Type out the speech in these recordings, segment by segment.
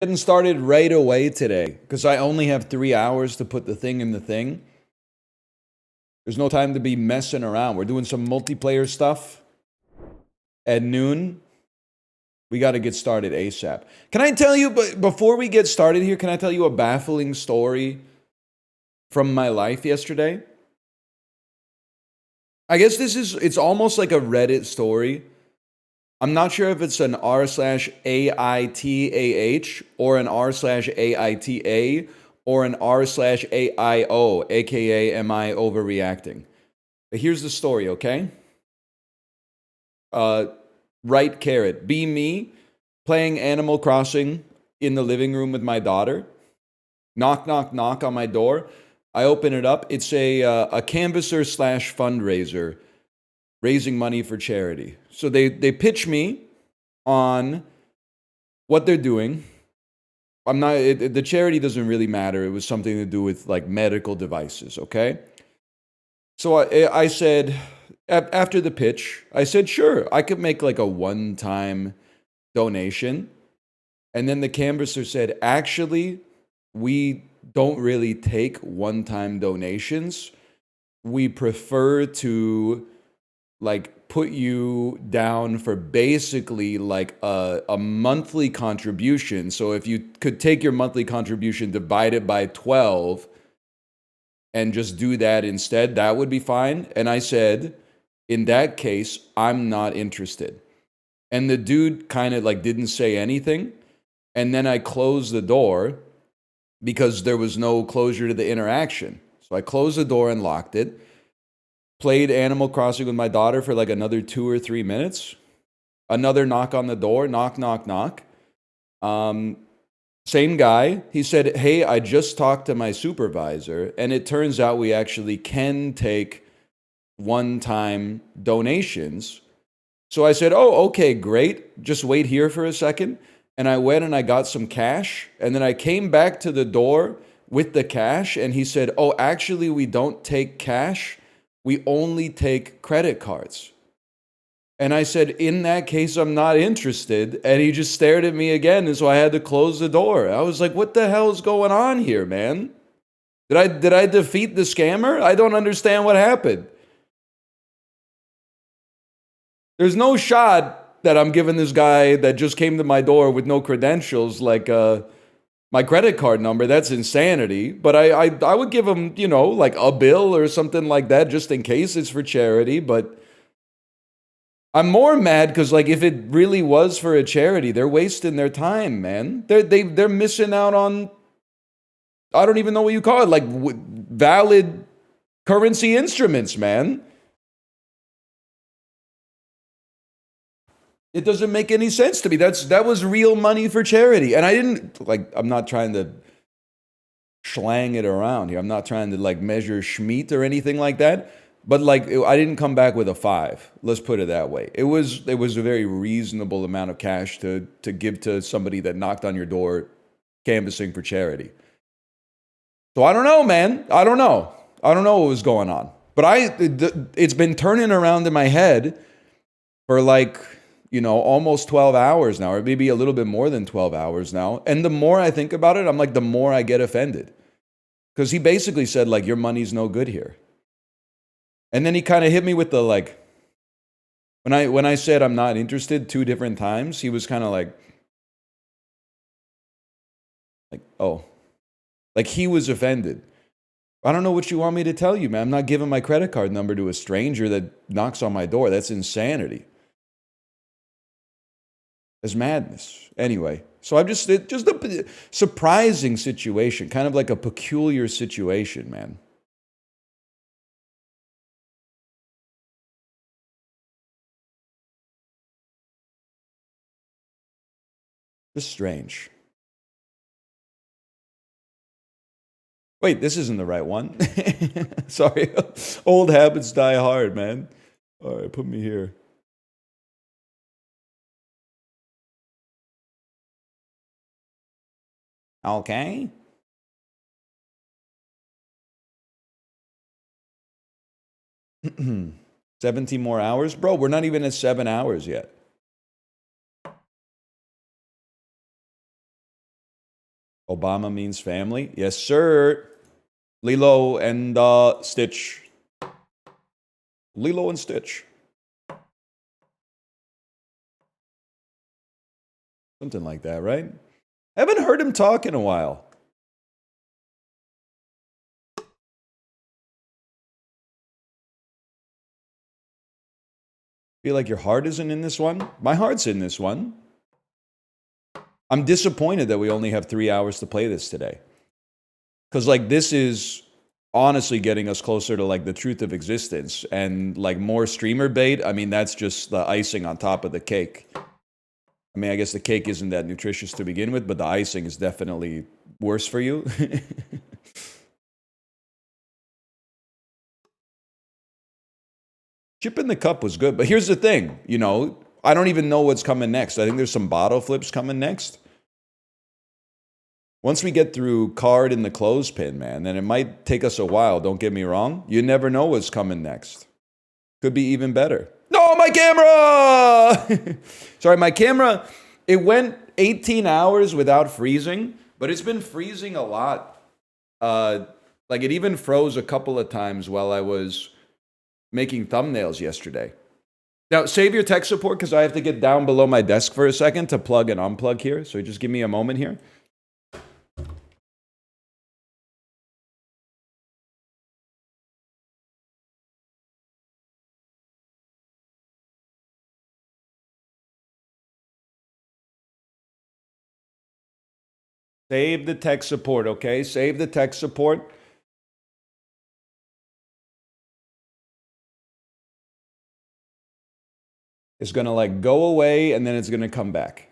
Getting started right away today because I only have 3 hours to put the thing in the thing. There's no time to be messing around. We're doing some multiplayer stuff at noon. We got to get started ASAP. Can I tell you, but before we get started here, can I tell you a baffling story from my life yesterday? I guess it's almost like a Reddit story. I'm not sure if it's an r/AITAH or an r/AITA or an r/AIO, aka am I overreacting? But here's the story, okay? Right carrot, be me, playing Animal Crossing in the living room with my daughter. Knock, knock, knock on my door. I open it up. It's a canvasser slash fundraiser raising money for charity. So they pitch me on what they're doing. The charity doesn't really matter. It was something to do with like medical devices, okay? So I said, after the pitch, I said, sure, I could make like a one-time donation. And then the canvasser said, actually, we don't really take one-time donations. We prefer to like put you down for basically like a monthly contribution. So if you could take your monthly contribution, divide it by 12 and just do that instead, that would be fine. And I said, in that case, I'm not interested. And the dude kind of like didn't say anything. And then I closed the door because there was no closure to the interaction. So I closed the door and locked it. Played Animal Crossing with my daughter for like another 2 or 3 minutes. Another knock on the door. Knock, knock, knock. Same guy. He said, hey, I just talked to my supervisor, and it turns out we actually can take one-time donations. So I said, oh, okay, great. Just wait here for a second. And I went and I got some cash. And then I came back to the door with the cash. And he said, oh, actually, we don't take cash. We only take credit cards. And I said, in that case, I'm not interested. And he just stared at me again. And so I had to close the door. I was like, what the hell is going on here, man? Did I defeat the scammer? I don't understand what happened. There's no shot that I'm giving this guy that just came to my door with no credentials like my credit card number. That's insanity. But I would give him, you know, like a bill or something like that just in case it's for charity. But I'm more mad because like if it really was for a charity, they're wasting their time, man. They're missing out on, I don't even know what you call it, like valid currency instruments, man. It doesn't make any sense to me. That was real money for charity. And I didn't like, I'm not trying to schlang it around here. I'm not trying to like measure schmeat or anything like that. But like I didn't come back with a 5. Let's put it that way. It was a very reasonable amount of cash to give to somebody that knocked on your door canvassing for charity. So I don't know, man. I don't know what was going on. But it's been turning around in my head for like, you know, almost 12 hours now, or maybe a little bit more than 12 hours now. And the more I think about it, I'm like, the more I get offended. Because he basically said, like, your money's no good here. And then he kind of hit me with the, like, when I said I'm not interested 2 different times, he was kind of like, oh. Like, he was offended. I don't know what you want me to tell you, man. I'm not giving my credit card number to a stranger that knocks on my door. That's insanity. As madness. Anyway, so I'm just a surprising situation, kind of like a peculiar situation, man. Just strange. Wait, this isn't the right one. Sorry. Old habits die hard, man. All right, put me here. Okay. 17 more hours? Bro, we're not even at 7 hours yet. Obama means family. Yes, sir. Lilo and Stitch. Lilo and Stitch. Something like that, right? I haven't heard him talk in a while. Feel like your heart isn't in this one? My heart's in this one. I'm disappointed that we only have 3 hours to play this today. Because, like, this is honestly getting us closer to, like, the truth of existence. And, like, more streamer bait, I mean, that's just the icing on top of the cake. I mean, I guess the cake isn't that nutritious to begin with, but the icing is definitely worse for you. Chip in the cup was good, but here's the thing, you know, I don't even know what's coming next. I think there's some bottle flips coming next. Once we get through card in the clothespin, man, then it might take us a while, don't get me wrong. You never know what's coming next. Could be even better. No, my camera! Sorry, my camera, it went 18 hours without freezing, but it's been freezing a lot. Like, it even froze a couple of times while I was making thumbnails yesterday. Now, save your tech support because I have to get down below my desk for a second to plug and unplug here. So just give me a moment here. Save the tech support, okay? Save the tech support. It's going to like go away and then it's going to come back.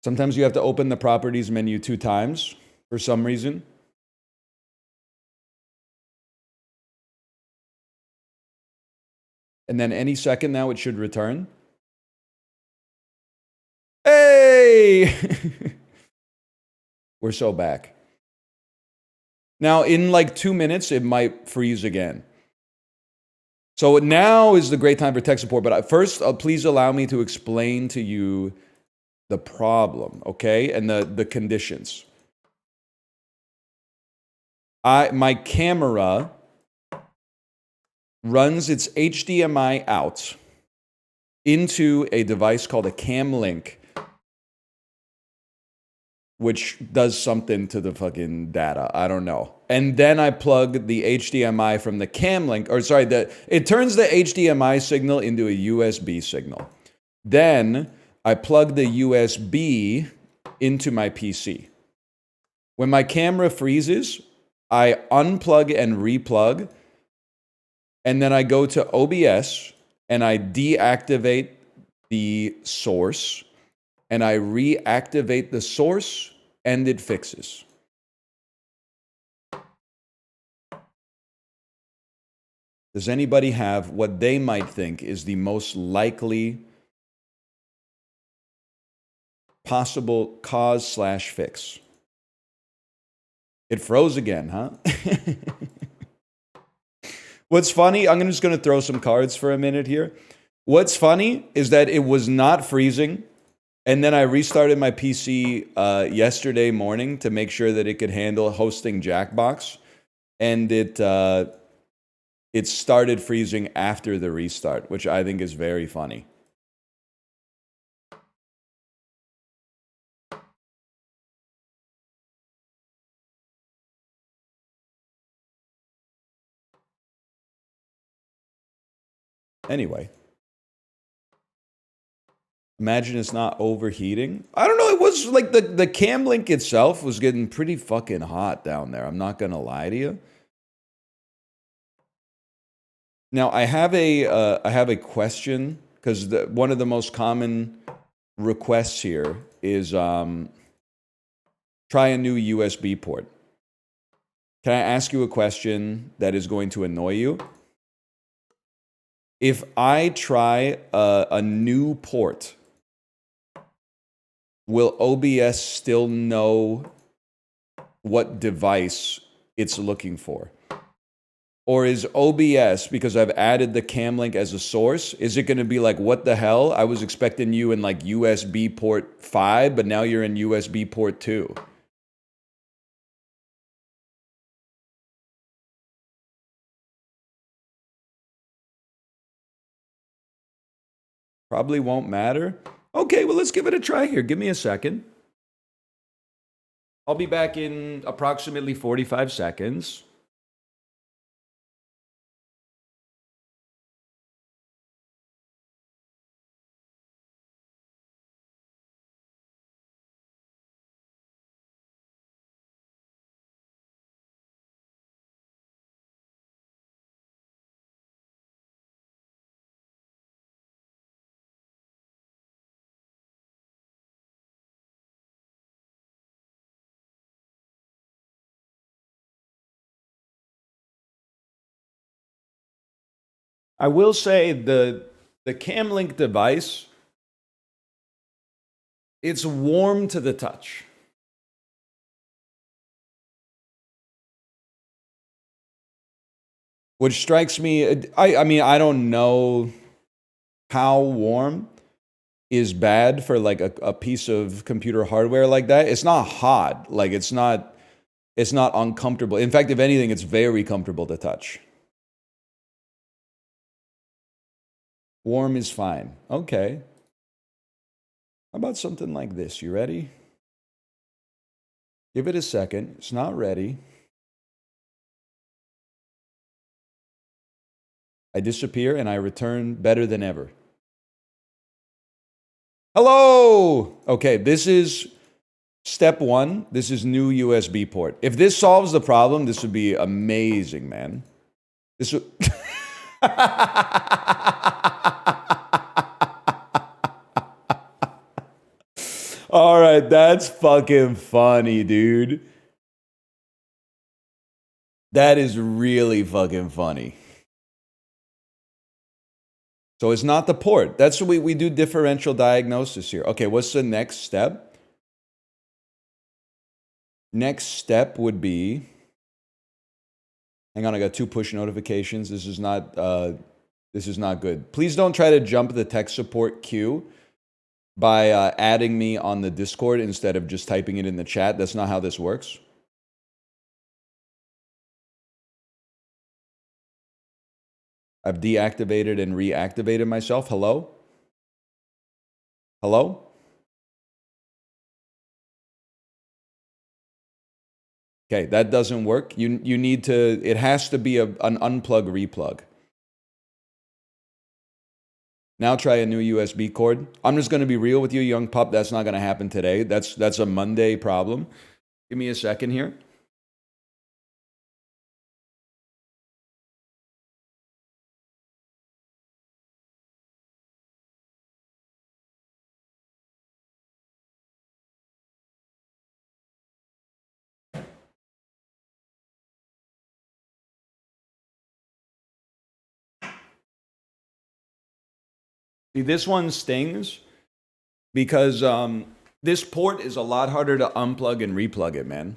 Sometimes you have to open the properties menu 2 times for some reason. And then any second now it should return. Hey! We're so back. Now, in like 2 minutes, it might freeze again. So now is the great time for tech support. But first, please allow me to explain to you the problem, okay? And the conditions. My camera runs its HDMI out into a device called a cam link, which does something to the fucking data. I don't know. And then I plug the HDMI from the cam link, or sorry, it turns the HDMI signal into a USB signal. Then I plug the USB into my PC. When my camera freezes, I unplug and replug, and then I go to OBS and I deactivate the source, and I reactivate the source, and it fixes. Does anybody have what they might think is the most likely possible cause/fix? It froze again, huh? What's funny, I'm just going to throw some cards for a minute here. What's funny is that it was not freezing, and then I restarted my PC yesterday morning to make sure that it could handle hosting Jackbox, and it started freezing after the restart, which I think is very funny. Anyway. Imagine it's not overheating. I don't know. It was like the cam link itself was getting pretty fucking hot down there. I'm not going to lie to you. Now, I have a question, because one of the most common requests here is try a new USB port. Can I ask you a question that is going to annoy you? If I try a new port, will OBS still know what device it's looking for? Or is OBS, because I've added the cam link as a source, is it going to be like, what the hell? I was expecting you in like USB port 5, but now you're in USB port 2. Probably won't matter. Okay, well, let's give it a try here. Give me a second. I'll be back in approximately 45 seconds. I will say the cam link device, it's warm to the touch. Which strikes me, I mean, I don't know how warm is bad for like a piece of computer hardware like that. It's not hot. Like it's not uncomfortable. In fact, if anything, it's very comfortable to touch. Warm is fine. Okay. How about something like this? You ready? Give it a second. It's not ready. I disappear and I return better than ever. Hello! Okay, this is step 1. This is new USB port. If this solves the problem, this would be amazing, man. This would... All right, that's fucking funny, dude. That is really fucking funny. So it's not the port. That's what we do differential diagnosis here. Okay, what's the next step? Next step would be, hang on, I got 2 push notifications. This is not good. Please don't try to jump the tech support queue by adding me on the Discord instead of just typing it in the chat. That's not how this works. I've deactivated and reactivated myself. Hello? Hello? Okay, that doesn't work. You need to, it has to be an unplug replug. Now try a new USB cord. I'm just going to be real with you, young pup. That's not going to happen today. That's a Monday problem. Give me a second here. See, this one stings because this port is a lot harder to unplug and replug it, man.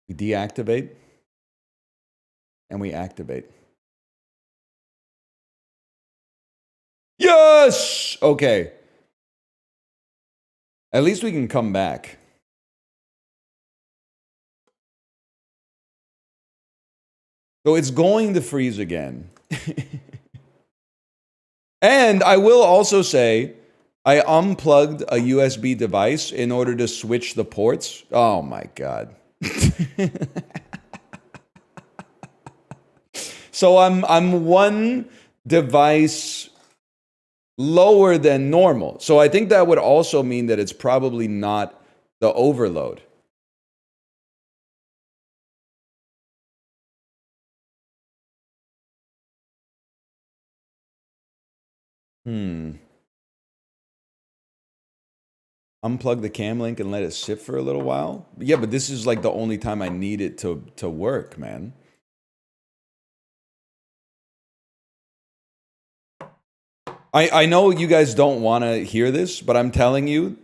We deactivate and we activate. Yes! Okay. At least we can come back. So it's going to freeze again. And I will also say, I unplugged a USB device in order to switch the ports. Oh my God. So I'm one device lower than normal. So I think that would also mean that it's probably not the overload. Unplug the cam link and let it sit for a little while. Yeah, but this is like the only time I need it to work, man. I know you guys don't want to hear this, but I'm telling you,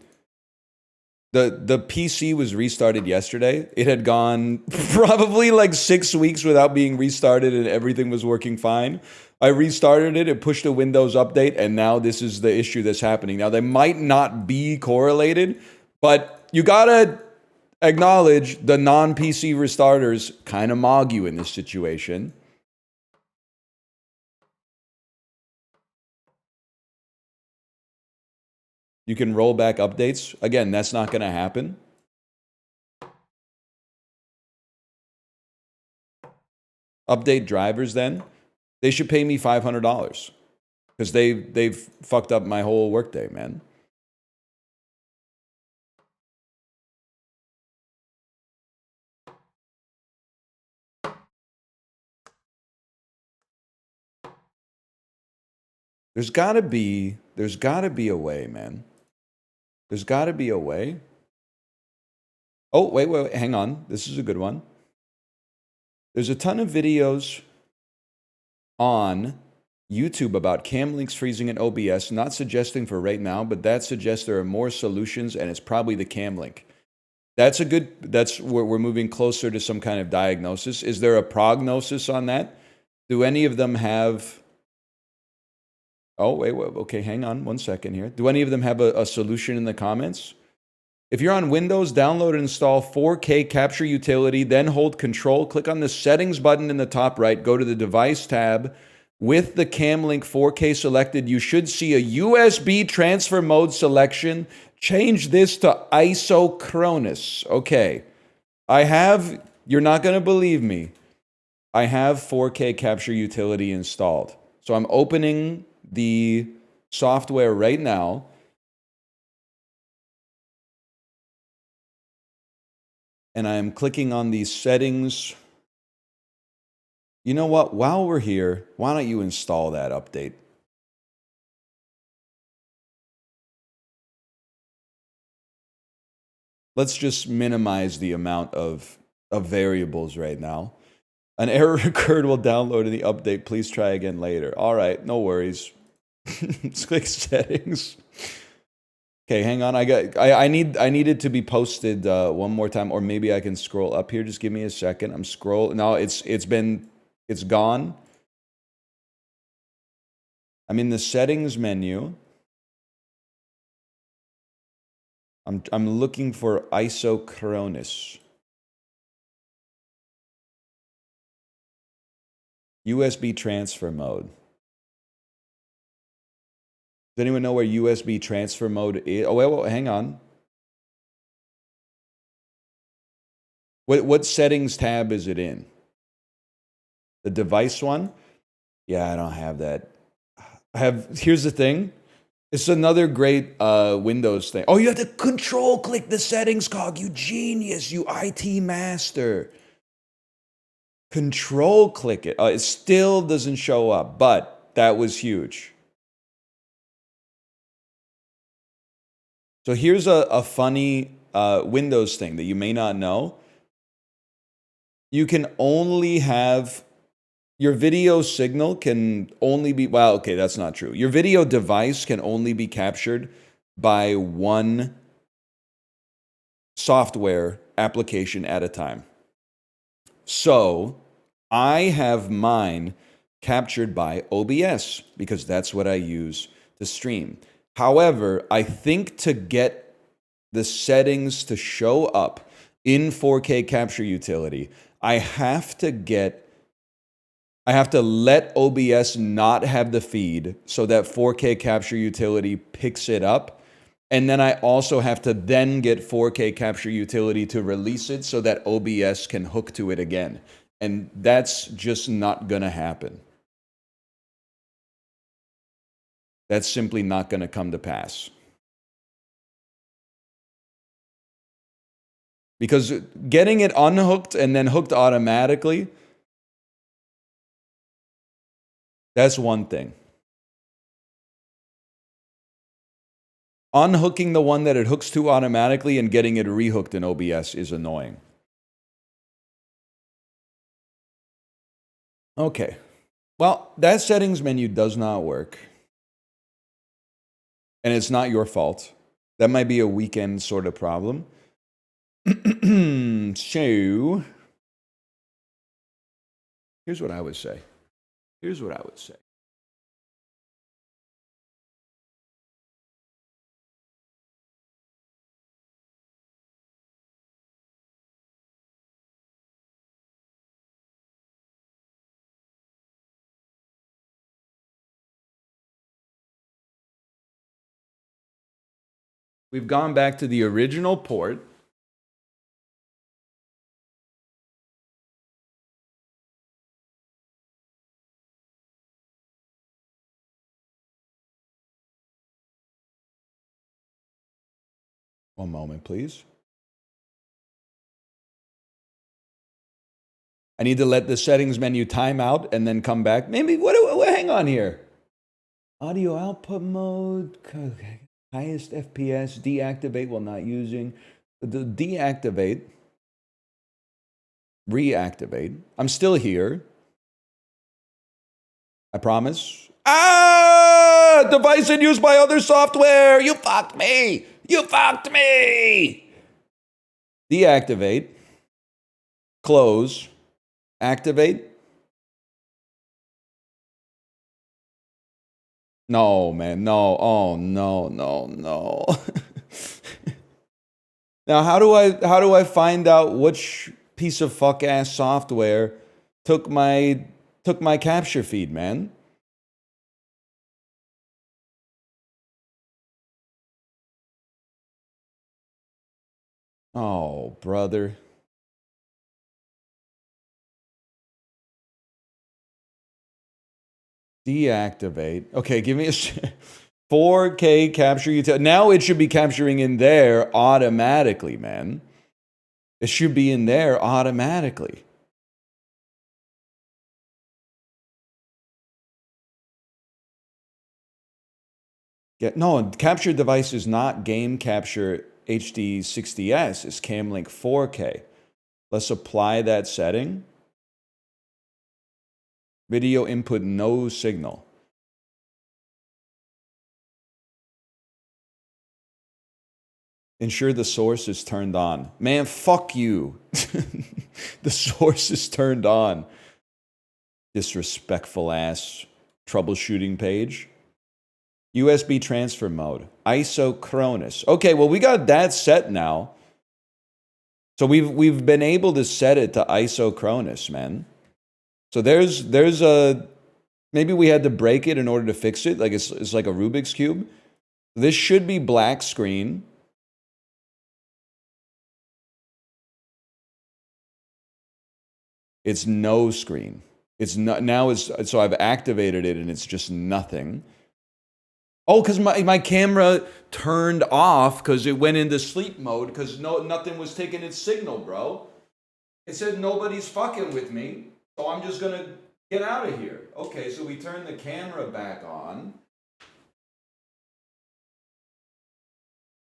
the PC was restarted yesterday. It had gone probably like 6 weeks without being restarted and everything was working fine. I restarted it, it pushed a Windows update, and now this is the issue that's happening. Now, they might not be correlated, but you gotta acknowledge the non-PC restarters kind of mog you in this situation. You can roll back updates. Again, that's not going to happen. Update drivers then. They should pay me $500 because they've fucked up my whole workday, man. There's got to be a way, man. There's got to be a way. Oh, wait, hang on. This is a good one. There's a ton of videos on YouTube about cam links freezing in OBS, not suggesting for right now, but that suggests there are more solutions, and it's probably the cam link. That's where we're moving closer to some kind of diagnosis. Is there a prognosis on that? Do any of them have... Oh, wait, okay, hang on 1 second here. Do any of them have a solution in the comments? If you're on Windows, download and install 4K capture utility, then hold Control, click on the settings button in the top right, go to the device tab. With the Camlink 4K selected, you should see a USB transfer mode selection. Change this to Isochronous. Okay. You're not going to believe me. I have 4K capture utility installed. So I'm opening the software right now. And I am clicking on these settings. You know what? While we're here, why don't you install that update? Let's just minimize the amount of variables right now. An error occurred while downloading the update. Please try again later. All right, no worries. Let's click settings. Okay, hang on. I need it to be posted one more time, or maybe I can scroll up here. Just give me a second. I'm scrolling. No, it's gone. I'm in the settings menu. I'm looking for Isochronous. USB transfer mode. Does anyone know where USB transfer mode is? Oh, wait, hang on. What settings tab is it in? The device one? Yeah, I don't have that. Here's the thing. It's another great Windows thing. Oh, you have to control click the settings cog. You genius. You IT master. Control click it. It still doesn't show up, but that was huge. So here's a funny Windows thing that you may not know. You can only have... Your video signal can only be... Well, okay, that's not true. Your video device can only be captured by one software application at a time. So I have mine captured by OBS because that's what I use to stream. However, I think to get the settings to show up in 4K capture utility, I have to let OBS not have the feed so that 4K capture utility picks it up. And then I also have to then get 4K capture utility to release it so that OBS can hook to it again. And that's just not going to happen. That's simply not going to come to pass. Because getting it unhooked and then hooked automatically, that's one thing. Unhooking the one that it hooks to automatically and getting it rehooked in OBS is annoying. Okay. Well, that settings menu does not work. And it's not your fault. That might be a weekend sort of problem. So, here's what I would say. We've gone back to the original port. One moment, please. I need to let the settings menu time out and then come back. Maybe, hang on here. Audio output mode, highest FPS, deactivate while not using. The deactivate, reactivate. I'm still here. I promise. Ah! Device in use by other software. You fucked me. Deactivate. Close. Activate. No, man. No. Oh, no. Now, how do I find out which piece of fuck ass software took my capture feed, man? Oh, brother. Deactivate. Okay, give me a 4K capture utility. Now it should be capturing in there automatically, man. It should be in there automatically. No, capture device is not game capture HD 60S. It's Camlink 4K. Let's apply that setting. Video input, no signal. Ensure the source is turned on. Man, fuck you. The source is turned on. Disrespectful ass troubleshooting page. USB transfer mode. Isochronous. Okay, well, we got that set now. So we've been able to set it to Isochronous, man. So there's a... Maybe we had to break it in order to fix it. Like it's like a Rubik's Cube. This should be black screen. It's no screen. It's not now. So I've activated it and it's just nothing. Oh, because my camera turned off because it went into sleep mode because nothing was taking its signal, bro. It said nobody's fucking with me, so I'm just gonna get out of here. Okay, so we turn the camera back on.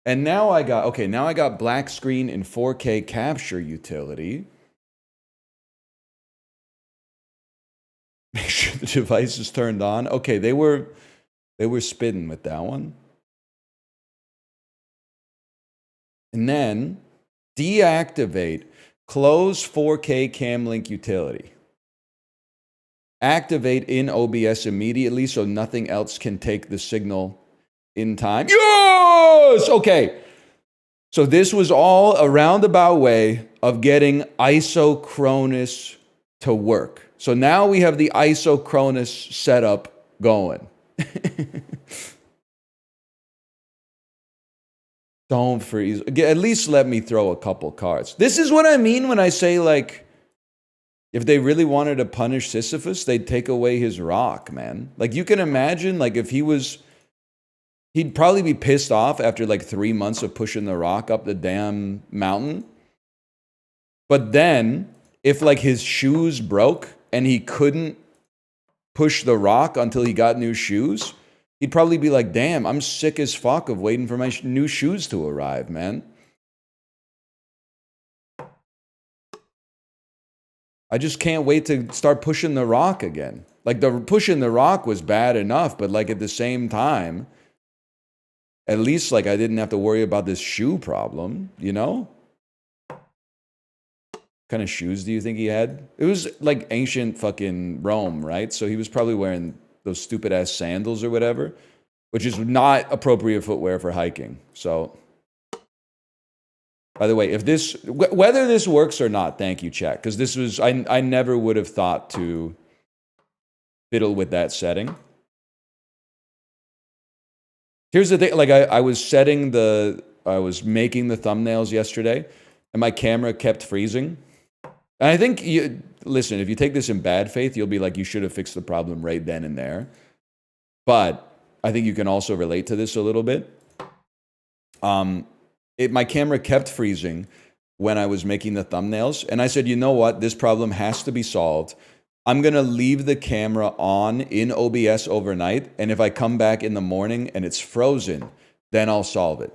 And now I got black screen in 4K capture utility. Make sure the device is turned on. Okay, they were spitting with that one. And then deactivate, close 4K Camlink utility. Activate in OBS immediately so nothing else can take the signal in time. Yes! Okay. So this was all a roundabout way of getting Isochronous to work. So now we have the Isochronous setup going. Don't freeze. At least let me throw a couple cards. This is what I mean when I say, like, if they really wanted to punish Sisyphus, they'd take away his rock, man. Like, you can imagine, like, if he'd probably be pissed off after, like, 3 months of pushing the rock up the damn mountain. But then, if, like, his shoes broke and he couldn't push the rock until he got new shoes, He'd probably be like, damn, I'm sick as fuck of waiting for my new shoes to arrive, man. I just can't wait to start pushing the rock again. Like, the pushing the rock was bad enough, but like at the same time, at least like I didn't have to worry about this shoe problem, you know? What kind of shoes do you think he had? It was like ancient fucking Rome, right? So he was probably wearing those stupid ass sandals or whatever, which is not appropriate footwear for hiking. So, by the way, if this, whether this works or not, thank you, chat, because this was, I never would have thought to fiddle with that setting. Here's the thing, like I was making the thumbnails yesterday, and my camera kept freezing. And I think, listen, if you take this in bad faith, you'll be like, you should have fixed the problem right then and there. But I think you can also relate to this a little bit. My camera kept freezing when I was making the thumbnails. And I said, you know what? This problem has to be solved. I'm going to leave the camera on in OBS overnight. And if I come back in the morning and it's frozen, then I'll solve it.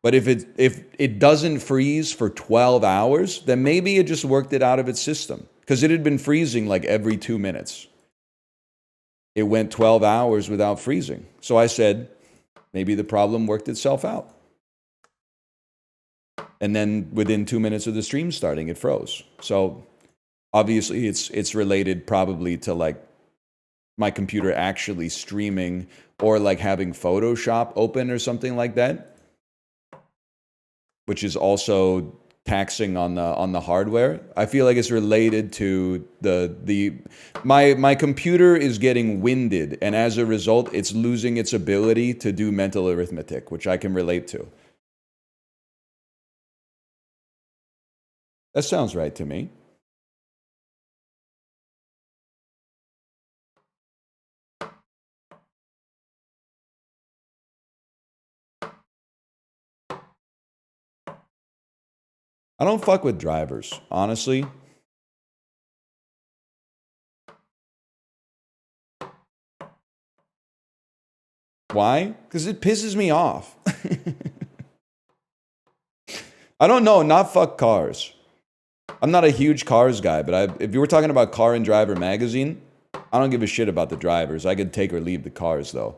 But if it doesn't freeze for 12 hours, then maybe it just worked it out of its system. Because it had been freezing like every 2 minutes. It went 12 hours without freezing. So I said, maybe the problem worked itself out. And then within 2 minutes of the stream starting, it froze. So obviously it's related probably to like my computer actually streaming or like having Photoshop open or something like that, which is also taxing on the hardware. I feel like it's related to my computer is getting winded, and as a result, it's losing its ability to do mental arithmetic, which I can relate to. That sounds right to me. I don't fuck with drivers, honestly. Why? Because it pisses me off. I don't know, not fuck cars. I'm not a huge cars guy, but if you were talking about Car and Driver magazine, I don't give a shit about the drivers. I could take or leave the cars, though.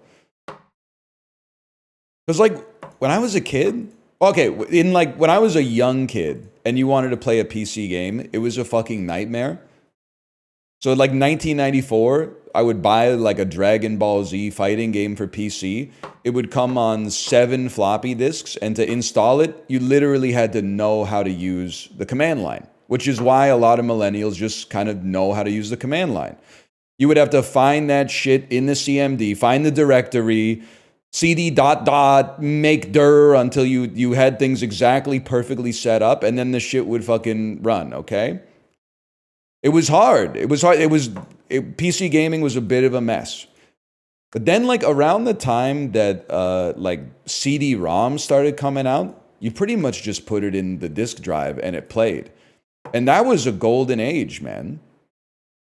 Because, like, when I was a kid... Okay, when I was a young kid and you wanted to play a PC game, it was a fucking nightmare. So, like, 1994, I would buy, like, a Dragon Ball Z fighting game for PC. It would come on 7 floppy disks, and to install it, you literally had to know how to use the command line, which is why a lot of millennials just kind of know how to use the command line. You would have to find that shit in the CMD, find the directory, cd ... make dir until you had things exactly perfectly set up, and then the shit would fucking run, okay? It was hard. PC gaming was a bit of a mess. But then, like, around the time that, like, CD-ROM started coming out, you pretty much just put it in the disk drive and it played. And that was a golden age, man.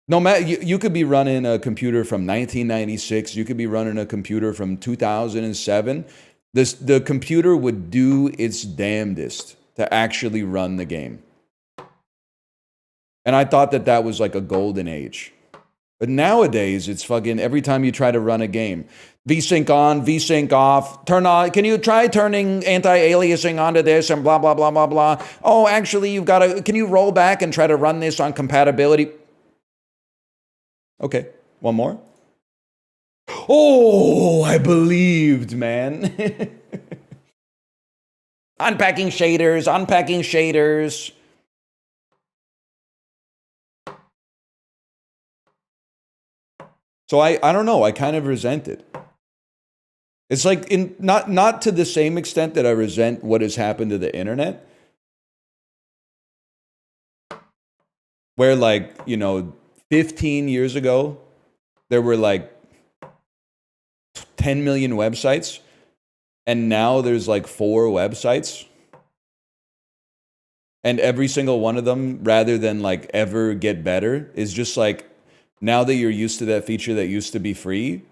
No matter, you could be running a computer from 1996, you could be running a computer from 2007. The computer would do its damnedest to actually run the game. And I thought that was like a golden age. But nowadays, it's fucking every time you try to run a game, VSync on, VSync off, turn on, can you try turning anti-aliasing onto this and blah, blah, blah, blah, blah. Oh, actually, can you roll back and try to run this on compatibility? Okay, one more. Oh, I believed, man. Unpacking shaders. So I don't know, I kind of resent it. It's like not to the same extent that I resent what has happened to the internet. Where, like, 15 years ago, there were like 10 million websites, and now there's like 4 websites. And every single one of them, rather than like ever get better, is just like, now that you're used to that feature that used to be free,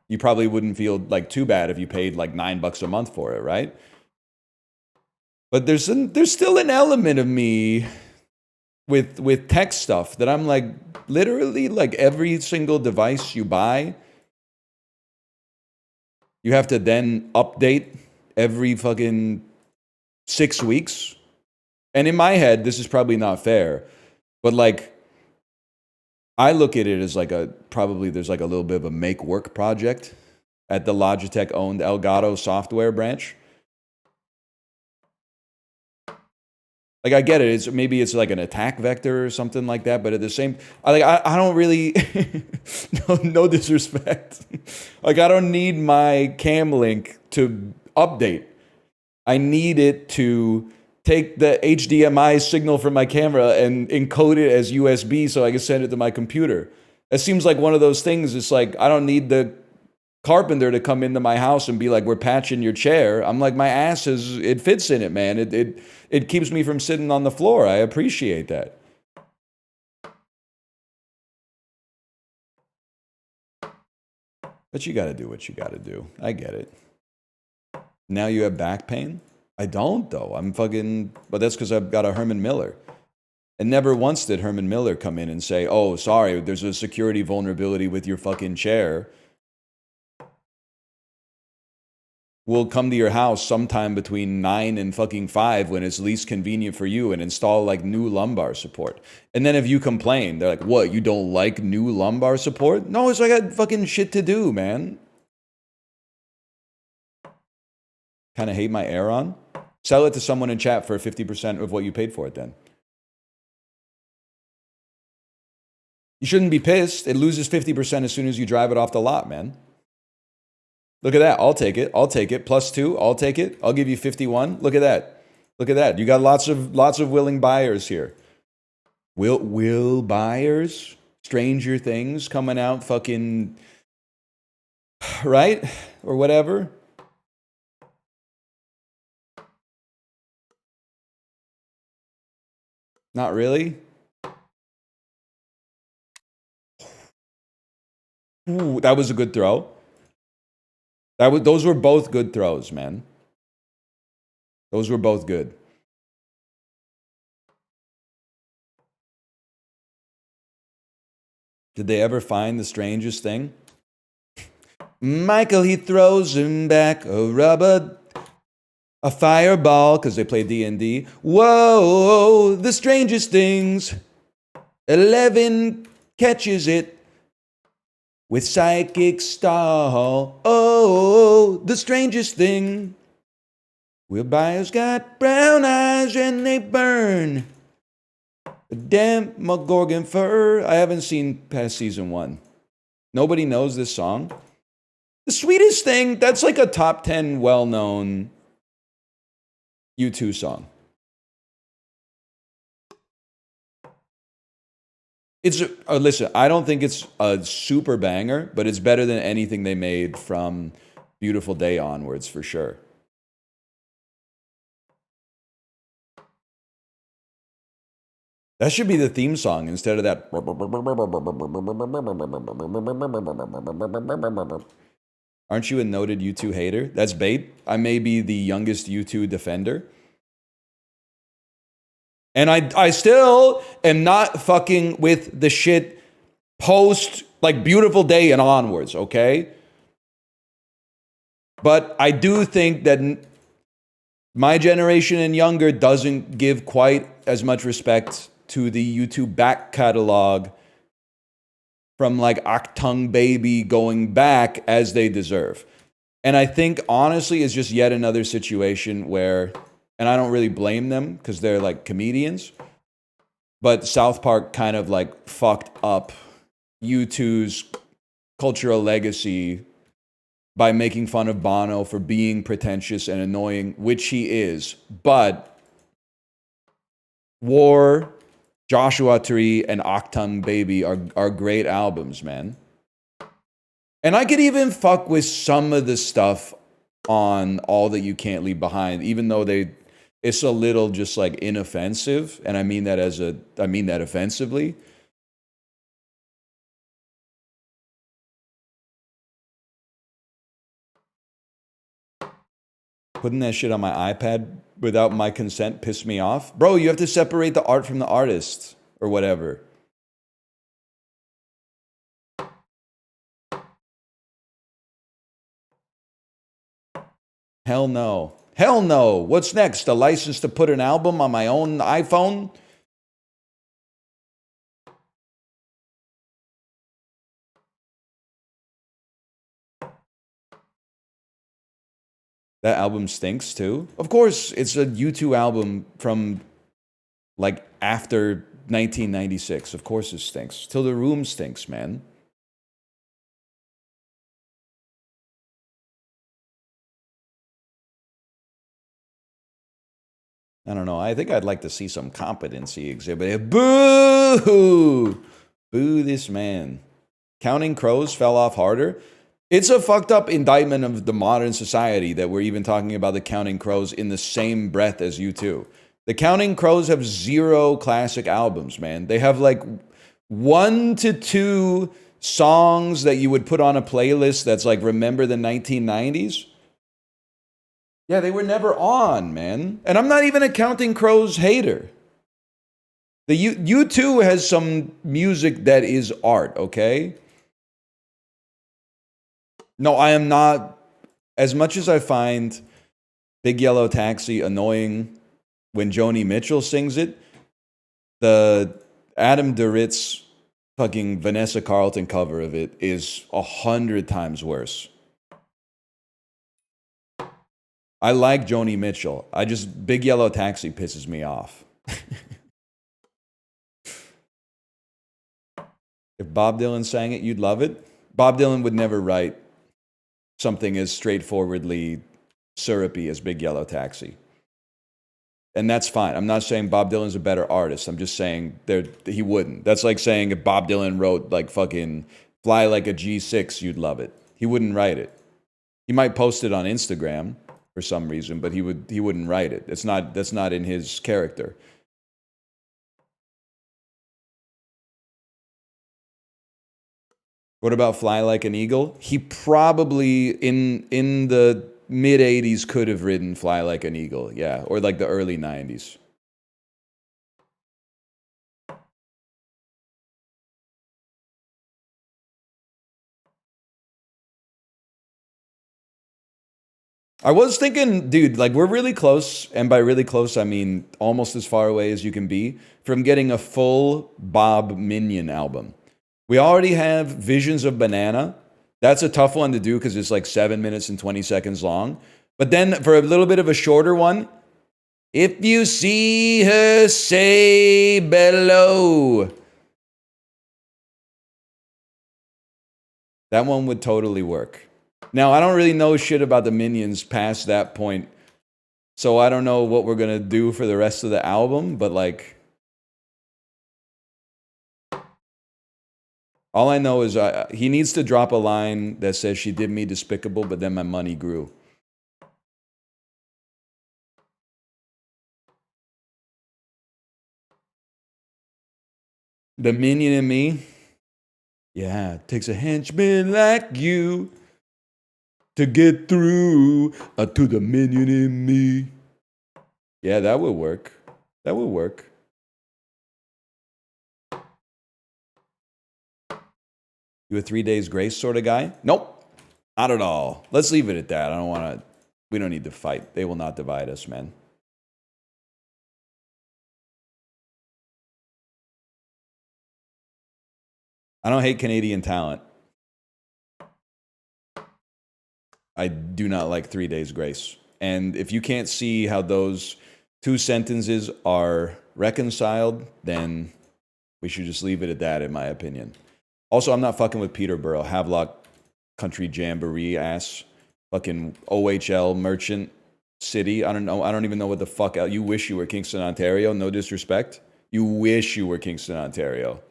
You probably wouldn't feel like too bad if you paid like $9 a month for it, right? But there's still an element of me with tech stuff that I'm like, literally, like every single device you buy, you have to then update every fucking 6 weeks. And in my head, this is probably not fair, but like, I look at it as like probably there's like a little bit of a make work project at the Logitech owned Elgato software branch. Like, I get it. Maybe it's like an attack vector or something like that. But at the same, I don't really, no disrespect. Like, I don't need my cam link to update. I need it to take the HDMI signal from my camera and encode it as USB so I can send it to my computer. It seems like one of those things. It's like, I don't need the carpenter to come into my house and be like, we're patching your chair. I'm like, my ass it fits in it, man. It keeps me from sitting on the floor. I appreciate that. But you got to do what you got to do. I get it. Now you have back pain? I don't, though. But that's because I've got a Herman Miller. And never once did Herman Miller come in and say, oh, sorry, there's a security vulnerability with your fucking chair. We'll come to your house sometime between 9 and fucking 5 when it's least convenient for you and install like new lumbar support. And then if you complain, they're like, what, you don't like new lumbar support? No, it's like I got fucking shit to do, man. Kind of hate my Aeron. Sell it to someone in chat for 50% of what you paid for it then. You shouldn't be pissed. It loses 50% as soon as you drive it off the lot, man. Look at that. I'll take it. I'll take it. +2. I'll take it. I'll give you 51. Look at that. Look at that. You got lots of willing buyers here. Will buyers? Stranger Things coming out fucking, right? Or whatever. Not really. Ooh, that was a good throw. Those were both good throws, man. Those were both good. Did they ever find the strangest thing? Michael, he throws him back a fireball, because they play D&D. Whoa, the strangest things. 11 catches it with psychic stall. Oh, the strangest thing. Will Byers got brown eyes and they burn. Damn McGorgon fur. I haven't seen past season 1. Nobody knows this song. The sweetest thing, that's like a top 10 well-known U2 song. Listen, I don't think it's a super banger, but it's better than anything they made from Beautiful Day onwards, for sure. That should be the theme song instead of that. Aren't you a noted U2 hater? That's bait. I may be the youngest U2 defender. And I still am not fucking with the shit post, like, Beautiful Day and onwards, okay? But I do think that my generation and younger doesn't give quite as much respect to the YouTube back catalog from like Achtung Baby going back as they deserve. And I think honestly it's just yet another situation where, and I don't really blame them because they're like comedians, but South Park kind of like fucked up U2's cultural legacy by making fun of Bono for being pretentious and annoying, which he is. But War, Joshua Tree, and Achtung Baby are great albums, man. And I could even fuck with some of the stuff on All That You Can't Leave Behind, even though it's a little just like inoffensive, and I mean that offensively. Putting that shit on my iPad without my consent pissed me off. Bro, you have to separate the art from the artist or whatever. Hell no. Hell no. What's next? A license to put an album on my own iPhone? That album stinks too. Of course, it's a U2 album from like after 1996. Of course it stinks. Till the Room stinks, man. I don't know. I think I'd like to see some competency exhibited. Boo! Boo this man. Counting Crows fell off harder. It's a fucked up indictment of the modern society that we're even talking about the Counting Crows in the same breath as U2. The Counting Crows have 0 classic albums, man. They have like 1 to 2 songs that you would put on a playlist that's like remember the 1990s. Yeah, they were never on, man. And I'm not even a Counting Crows hater. The U2 has some music that is art, okay? No, I am not. As much as I find Big Yellow Taxi annoying when Joni Mitchell sings it, the Adam Duritz fucking Vanessa Carlton cover of it is 100 times worse. I like Joni Mitchell. Big Yellow Taxi pisses me off. If Bob Dylan sang it, you'd love it. Bob Dylan would never write something as straightforwardly syrupy as Big Yellow Taxi. And that's fine. I'm not saying Bob Dylan's a better artist. I'm just saying he wouldn't. That's like saying if Bob Dylan wrote like fucking Fly Like a G6, you'd love it. He wouldn't write it. He might post it on Instagram for some reason, but he wouldn't write it. That's not in his character. What about Fly Like an Eagle? He probably in the mid 80s could have written Fly Like an Eagle, yeah, or like the early 90s. I was thinking, dude, like we're really close, and by really close I mean almost as far away as you can be from getting a full Bob Minion album. We already have Visions of Banana. That's a tough one to do because it's like 7 minutes and 20 seconds long. But then for a little bit of a shorter one, if you see her, say below. That one would totally work. Now, I don't really know shit about the Minions past that point, so I don't know what we're going to do for the rest of the album, but like, all I know is he needs to drop a line that says she did me despicable, but then my money grew. The Minion in me? Yeah, it takes a henchman like you to get through to the Minion in me. Yeah, that would work. That would work. You a 3 days grace sort of guy? Nope, not at all. Let's leave it at that. We don't need to fight. They will not divide us, man. I don't hate Canadian talent. I do not like 3 days grace. And if you can't see how those 2 sentences are reconciled, then we should just leave it at that, in my opinion. Also, I'm not fucking with Peterborough, Havelock Country Jamboree ass, fucking OHL merchant city. I don't know. I don't even know what the fuck. You wish you were Kingston, Ontario. No disrespect. You wish you were Kingston, Ontario.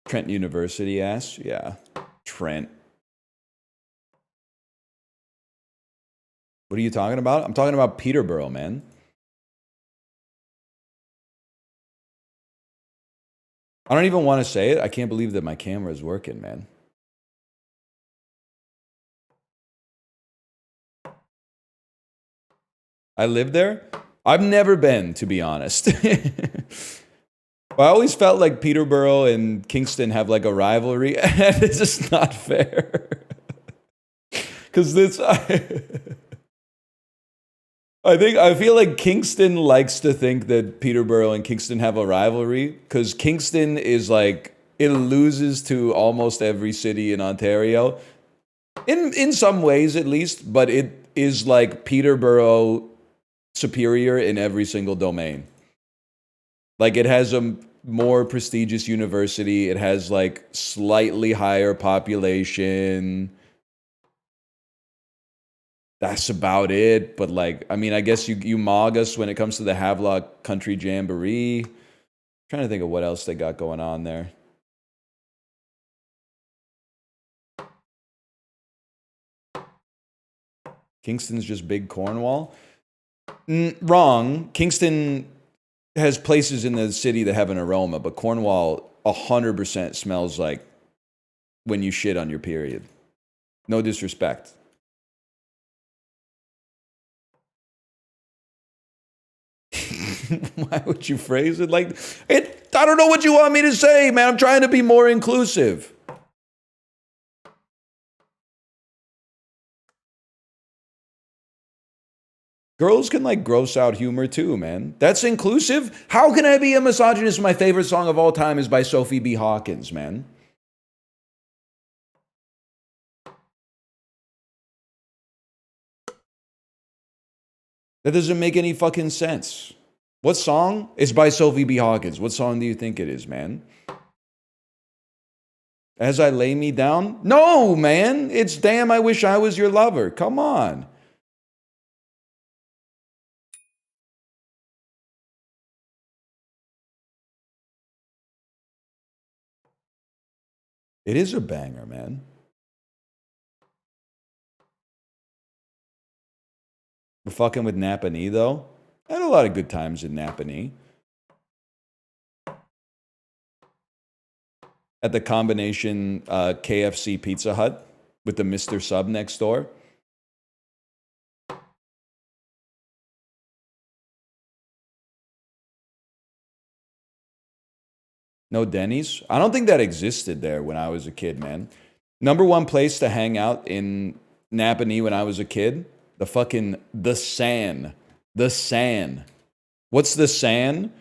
Trent University ass. Yeah. Trent. What are you talking about? I'm talking about Peterborough, man. I don't even want to say it. I can't believe that my camera is working, man. I live there. I've never been, to be honest. I always felt like Peterborough and Kingston have like a rivalry, and it's just not fair. Because this, I feel like Kingston likes to think that Peterborough and Kingston have a rivalry, because Kingston is like, it loses to almost every city in Ontario, in some ways at least, but it is like Peterborough superior in every single domain. Like, it has a more prestigious university, it has like slightly higher population. That's about it. But like, I mean, I guess you mog us when it comes to the Havelock Country Jamboree. I'm trying to think of what else they got going on there. Kingston's just big Cornwall? Wrong. Kingston has places in the city that have an aroma, but Cornwall 100% smells like when you shit on your period. No disrespect. Why would you phrase it like it? I don't know what you want me to say, man. I'm trying to be more inclusive. Girls can like gross out humor too, man. That's inclusive? How can I be a misogynist? My favorite song of all time is by Sophie B. Hawkins, man. That doesn't make any fucking sense. What song is by Sophie B. Hawkins? What song do you think it is, man? As I Lay Me Down? No, man. It's Damn, I Wish I Was Your Lover. Come on. It is a banger, man. We're fucking with Napanee, though. I had a lot of good times in Napanee. At the combination KFC Pizza Hut with the Mr. Sub next door. No Denny's? I don't think that existed there when I was a kid, man. Number one place to hang out in Napanee when I was a kid? The San. The San. What's the San?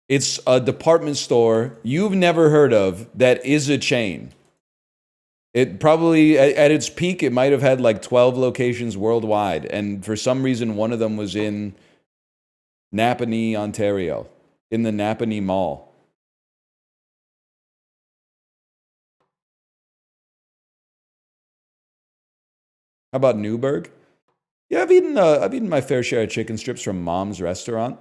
It's a department store you've never heard of that is a chain. It probably, at its peak, it might have had like 12 locations worldwide. And for some reason, one of them was in Napanee, Ontario, in the Napanee Mall. How about Newburgh? Yeah, I've eaten my fair share of chicken strips from Mom's Restaurant.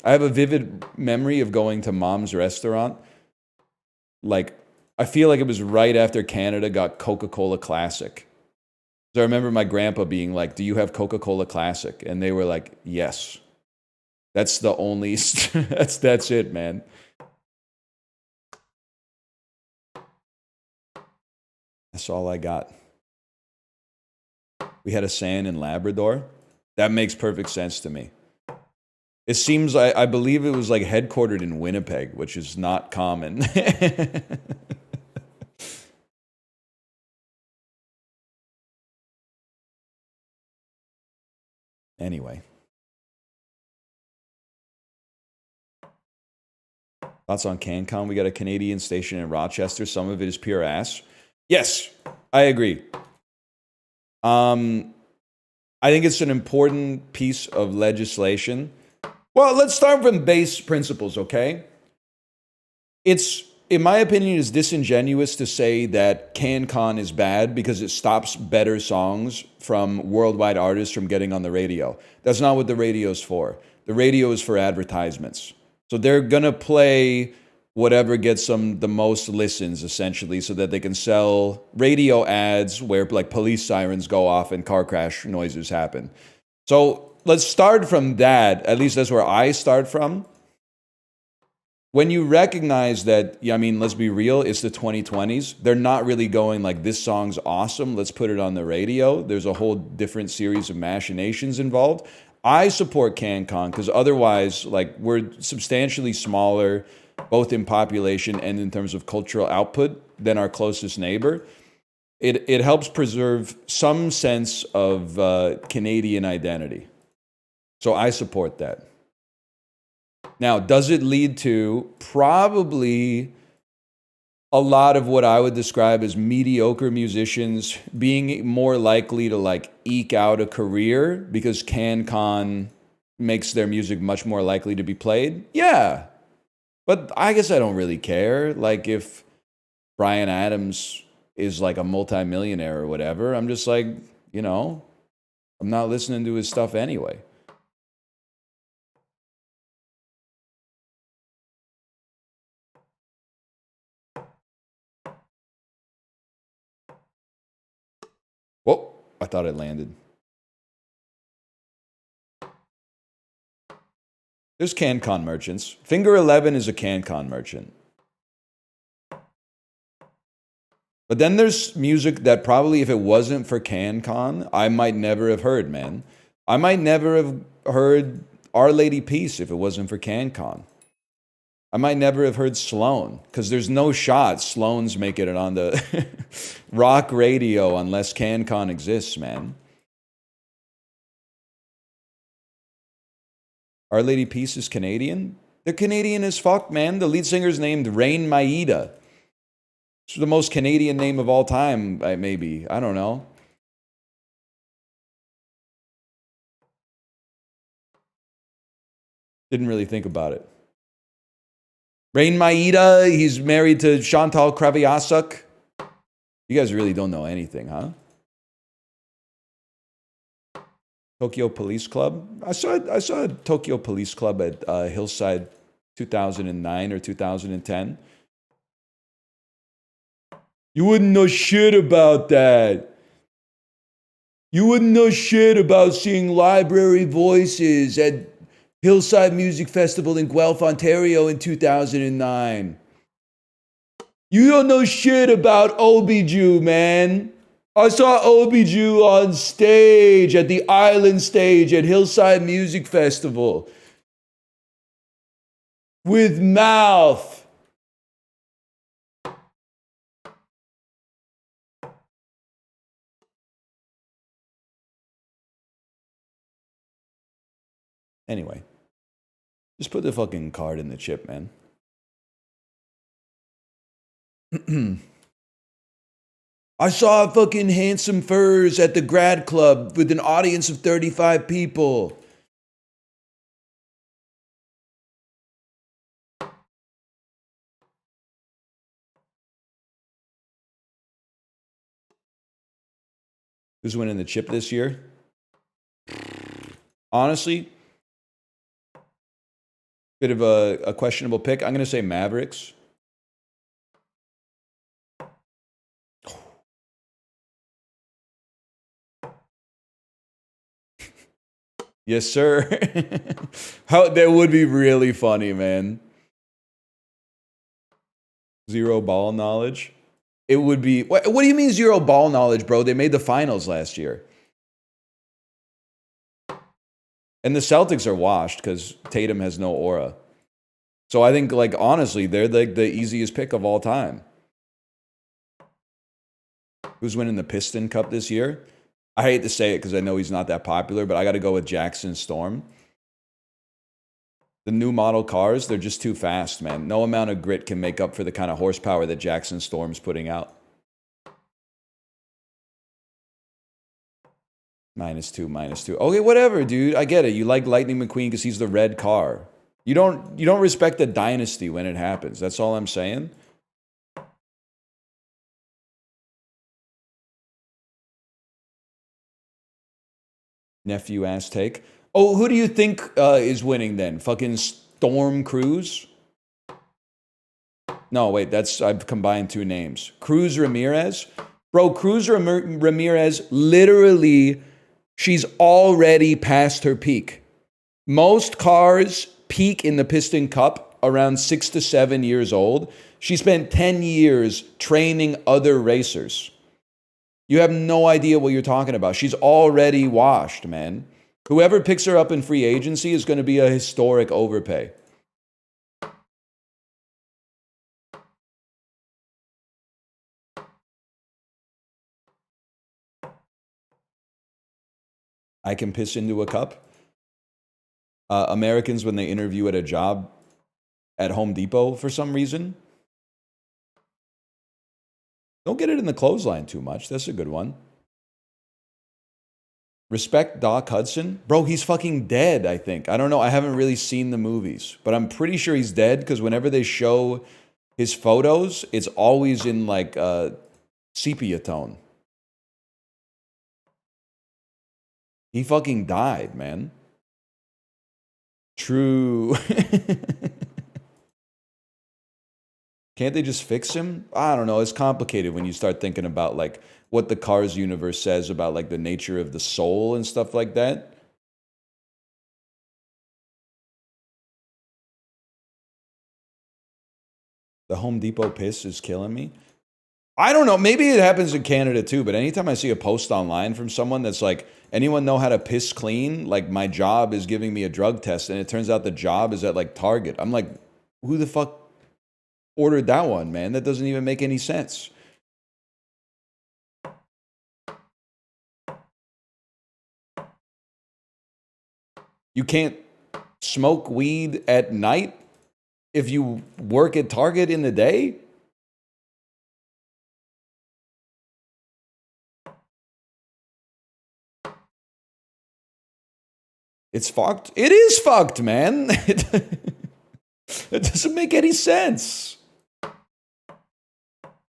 I have a vivid memory of going to Mom's Restaurant. Like, I feel like it was right after Canada got Coca-Cola Classic. So I remember my grandpa being like, "Do you have Coca-Cola Classic?" And they were like, "Yes." That's the only, that's it, man. That's all I got. We had a San in Labrador. That makes perfect sense to me. It seems, I believe it was like headquartered in Winnipeg, which is not common. Anyway. Thoughts on CanCon? We got a Canadian station in Rochester. Some of it is pure ass. Yes, I agree. I think it's an important piece of legislation. Well, let's start from base principles, okay? It's, in my opinion, is disingenuous to say that CanCon is bad because it stops better songs from worldwide artists from getting on the radio. That's not what the radio's for. The radio is for advertisements. So they're going to play whatever gets them the most listens, essentially, so that they can sell radio ads where like police sirens go off and car crash noises happen. So let's start from that. At least that's where I start from. when you recognize that, yeah, I mean, let's be real, it's the 2020s. They're not really going like, this song's awesome, let's put it on the radio. There's a whole different series of machinations involved. I support CanCon because otherwise, like, we're substantially smaller, both in population and in terms of cultural output, than our closest neighbor. It helps preserve some sense of Canadian identity. So I support that. Now, does it lead to probably a lot of what I would describe as mediocre musicians being more likely to like eke out a career because CanCon makes their music much more likely to be played? Yeah. But I guess I don't really care. Like if Bryan Adams is like a multimillionaire or whatever, I'm just like, you know, I'm not listening to his stuff anyway. Whoa, I thought it landed. There's CanCon merchants. Finger 11 is a CanCon merchant. But then there's music that probably if it wasn't for CanCon, I might never have heard, man. I might never have heard Our Lady Peace if it wasn't for CanCon. I might never have heard Sloan, because there's no shot Sloan's making it on the rock radio unless CanCon exists, man. Our Lady Peace is Canadian? They're Canadian as fuck, man. The lead singer's named Rain Maida. It's the most Canadian name of all time, maybe. I don't know. Didn't really think about it. Rain Maida, he's married to Chantal Kraviasuk. You guys really don't know anything, huh? Tokyo Police Club. I saw Tokyo Police Club at Hillside 2009 or 2010. You wouldn't know shit about that. You wouldn't know shit about seeing Library Voices at Hillside Music Festival in Guelph, Ontario in 2009. You don't know shit about Obiju, man. I saw Obiju on stage at the Island Stage at Hillside Music Festival. With Mouth. Anyway, just put the fucking card in the chip, man. I saw fucking Handsome Furs at the Grad Club with an audience of 35 people. Who's winning the chip this year? Honestly, bit of a questionable pick. I'm going to say Mavericks. Yes, sir. That would be really funny, man. Zero ball knowledge. It would be. What do you mean zero ball knowledge, bro? They made the finals last year. And the Celtics are washed because Tatum has no aura. So I think, like, honestly, they're like the easiest pick of all time. Who's winning the Piston Cup this year? I hate to say it because I know he's not that popular, but I got to go with Jackson Storm. The new model cars, they're just too fast, man. No amount of grit can make up for the kind of horsepower that Jackson Storm's putting out. -2. Okay, whatever, dude. I get it. You like Lightning McQueen because he's the red car. You don't respect the dynasty when it happens. That's all I'm saying. Nephew ass take. Oh, who do you think is winning then? Fucking Storm Cruz? No, wait, I've combined two names. Cruz Ramirez? Bro, Cruz Ramirez, literally, she's already past her peak. Most cars peak in the Piston Cup around 6 to 7 years old. She spent 10 years training other racers. You have no idea what you're talking about. She's already washed, man. Whoever picks her up in free agency is going to be a historic overpay. I can piss into a cup. Americans, when they interview at a job at Home Depot for some reason, don't get it in the clothesline too much. That's a good one. Respect Doc Hudson. Bro, he's fucking dead, I think. I don't know. I haven't really seen the movies, but I'm pretty sure he's dead because whenever they show his photos, it's always in like sepia tone. He fucking died, man. True. Can't they just fix him? I don't know. It's complicated when you start thinking about like what the Cars universe says about like the nature of the soul and stuff like that. The Home Depot piss is killing me. I don't know. Maybe it happens in Canada too, but anytime I see a post online from someone that's like, anyone know how to piss clean? Like, my job is giving me a drug test, and it turns out the job is at like Target. I'm like, who the fuck ordered that one, man? That doesn't even make any sense. You can't smoke weed at night if you work at Target in the day? It's fucked. It is fucked, man. It doesn't make any sense.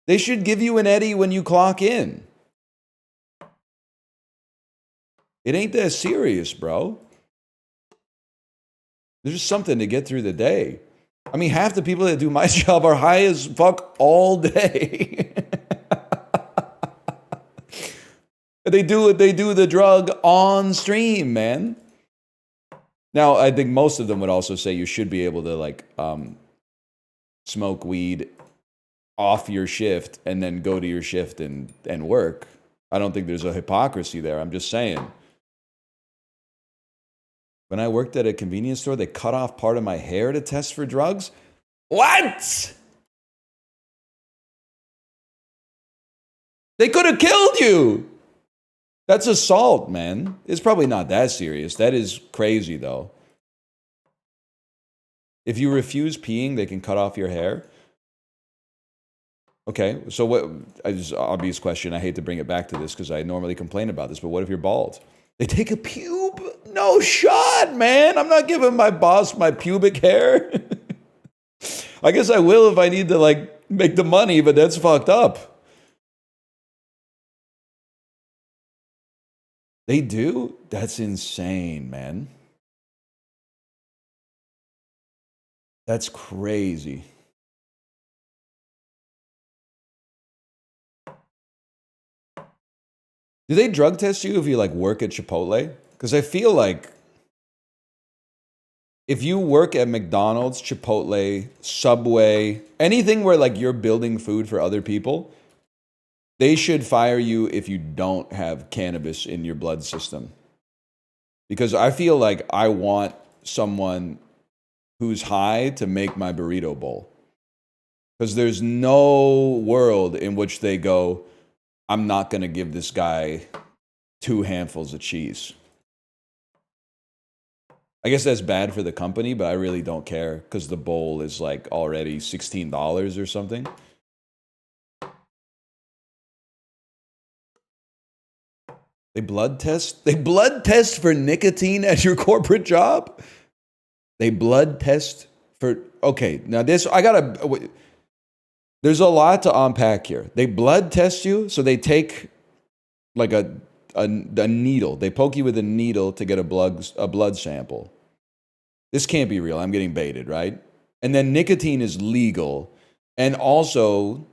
They should give you an Eddie when you clock in. It ain't that serious, bro. There's just something to get through the day. I mean, half the people that do my job are high as fuck all day. They do the drug on stream, man. Now, I think most of them would also say you should be able to like smoke weed off your shift and then go to your shift and work. I don't think there's a hypocrisy there. I'm just saying. When I worked at a convenience store, they cut off part of my hair to test for drugs. What? They could have killed you. That's assault, man. It's probably not that serious. That is crazy, though. If you refuse peeing, they can cut off your hair. Okay, so what? It's an obvious question. I hate to bring it back to this because I normally complain about this, but what if you're bald? They take a pube? No shot, man. I'm not giving my boss my pubic hair. I guess I will if I need to, like, make the money, but that's fucked up. They do? That's insane, man. That's crazy. Do they drug test you if you like work at Chipotle? Because I feel like if you work at McDonald's, Chipotle, Subway, anything where like you're building food for other people, they should fire you if you don't have cannabis in your blood system. Because I feel like I want someone who's high to make my burrito bowl. Because there's no world in which they go, I'm not going to give this guy 2 handfuls of cheese. I guess that's bad for the company, but I really don't care because the bowl is like already $16 or something. They blood test? They blood test for nicotine at your corporate job? They blood test for... Okay, now this... There's a lot to unpack here. They blood test you, so they take like a needle. They poke you with a needle to get a blood sample. This can't be real. I'm getting baited, right? And then nicotine is legal. And also,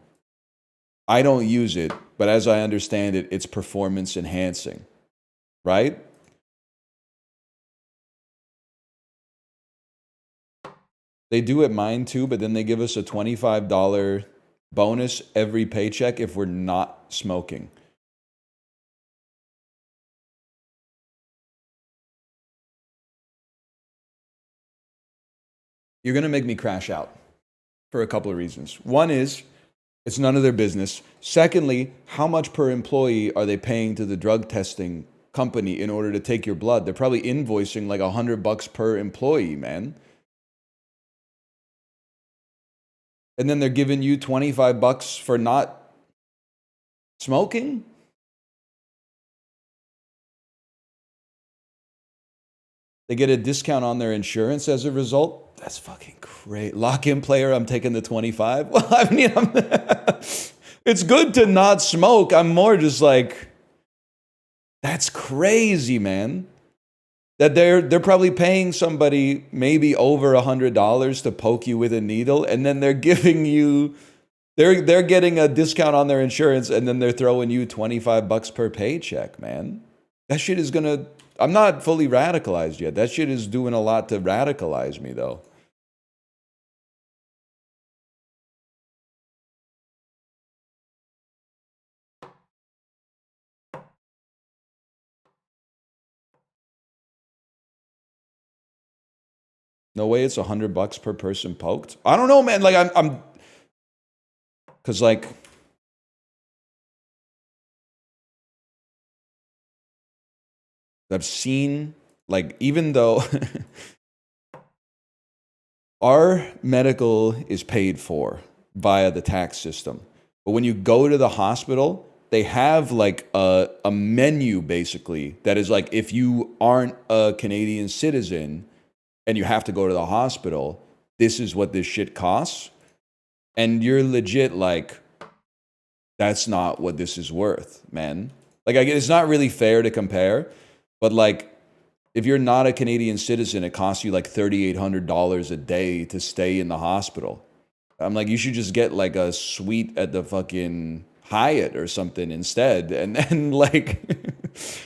I don't use it, but as I understand it, it's performance enhancing, right? They do at mine too, but then they give us a $25 bonus every paycheck if we're not smoking. You're going to make me crash out for a couple of reasons. One is it's none of their business. Secondly, how much per employee are they paying to the drug testing company in order to take your blood? They're probably invoicing like $100 per employee, man. And then they're giving you $25 for not smoking? They get a discount on their insurance as a result? That's fucking great. Lock-in player, I'm taking the 25. Well, I mean, it's good to not smoke. I'm more just like, that's crazy, man. That they're probably paying somebody maybe over $100 to poke you with a needle, and then they're giving you, they're getting a discount on their insurance, and then they're throwing you $25 per paycheck, man. That shit is gonna, I'm not fully radicalized yet. That shit is doing a lot to radicalize me, though. No way it's $100 per person poked. I don't know, man. Like I'm cause like I've seen, like, even though our medical is paid for via the tax system, but when you go to the hospital, they have like a menu basically that is like, if you aren't a Canadian citizen and you have to go to the hospital, this is what this shit costs. And you're legit like, that's not what this is worth, man. Like, I guess it's not really fair to compare, but like, if you're not a Canadian citizen, it costs you like $3,800 a day to stay in the hospital. I'm like, you should just get like a suite at the fucking Hyatt or something instead, and then like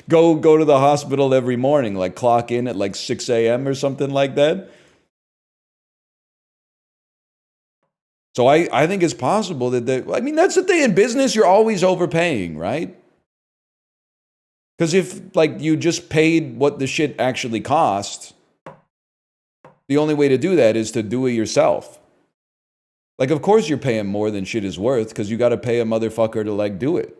go to the hospital every morning, like clock in at like 6 a.m. or something like that. So I think it's possible that I mean, that's the thing in business, you're always overpaying, right? Because if like you just paid what the shit actually cost, the only way to do that is to do it yourself. Like, of course you're paying more than shit is worth because you got to pay a motherfucker to like do it.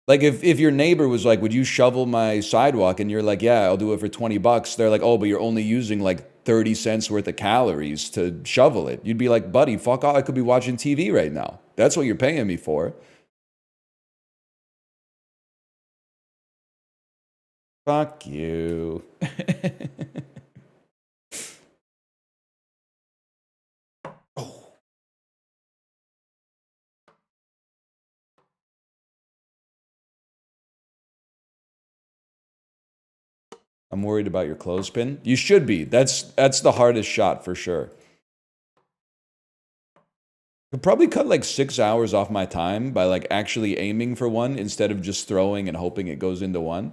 Like if your neighbor was like, would you shovel my sidewalk? And you're like, yeah, I'll do it for $20. They're like, oh, but you're only using like 30 cents worth of calories to shovel it. You'd be like, buddy, fuck off. I could be watching TV right now. That's what you're paying me for. Fuck you. Oh. I'm worried about your clothespin. You should be. That's the hardest shot for sure. Could probably cut like 6 hours off my time by like actually aiming for one instead of just throwing and hoping it goes into one.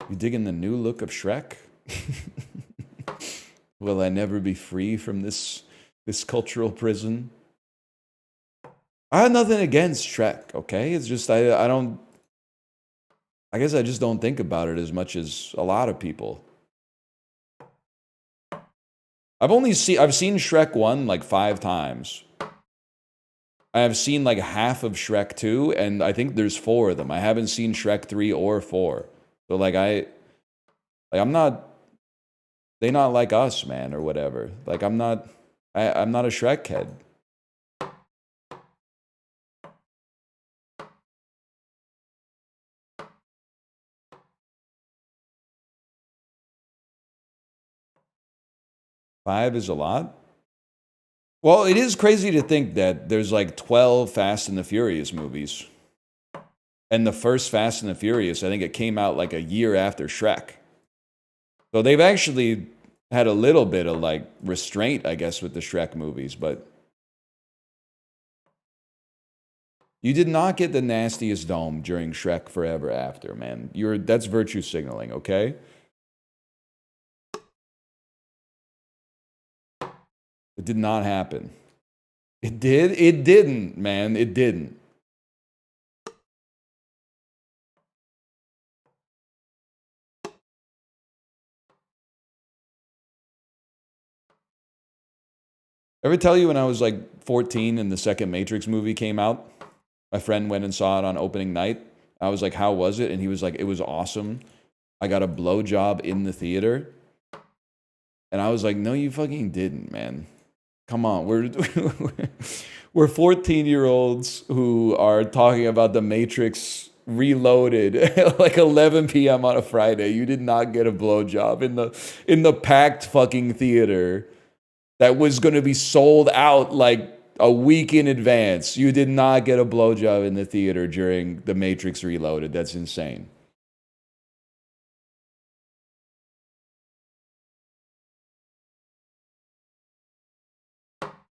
You digging the new look of Shrek? Will I never be free from this cultural prison? I have nothing against Shrek, okay? It's just I guess I just don't think about it as much as a lot of people. I've seen Shrek 1 like 5 times. I have seen like half of Shrek 2, and I think there's 4 of them. I haven't seen Shrek 3 or 4. So like I'm not, they not like us, man, or whatever. Like I'm not a Shrek head. Five is a lot. Well, it is crazy to think that there's like 12 Fast and the Furious movies. And the first Fast and the Furious, I think it came out like a year after Shrek. So they've actually had a little bit of like restraint, I guess, with the Shrek movies, but you did not get the nastiest dome during Shrek Forever After, man. That's virtue signaling, okay? It did not happen. It did? It didn't, man. It didn't. Ever tell you when I was like 14 and the second Matrix movie came out? My friend went and saw it on opening night. I was like, how was it? And he was like, it was awesome. I got a blowjob in the theater. And I was like, no, you fucking didn't, man. Come on. We're 14-year-olds who are talking about the Matrix Reloaded at like 11 p.m. on a Friday. You did not get a blowjob in the packed fucking theater that was going to be sold out like a week in advance. You did not get a blowjob in the theater during the Matrix Reloaded. That's insane.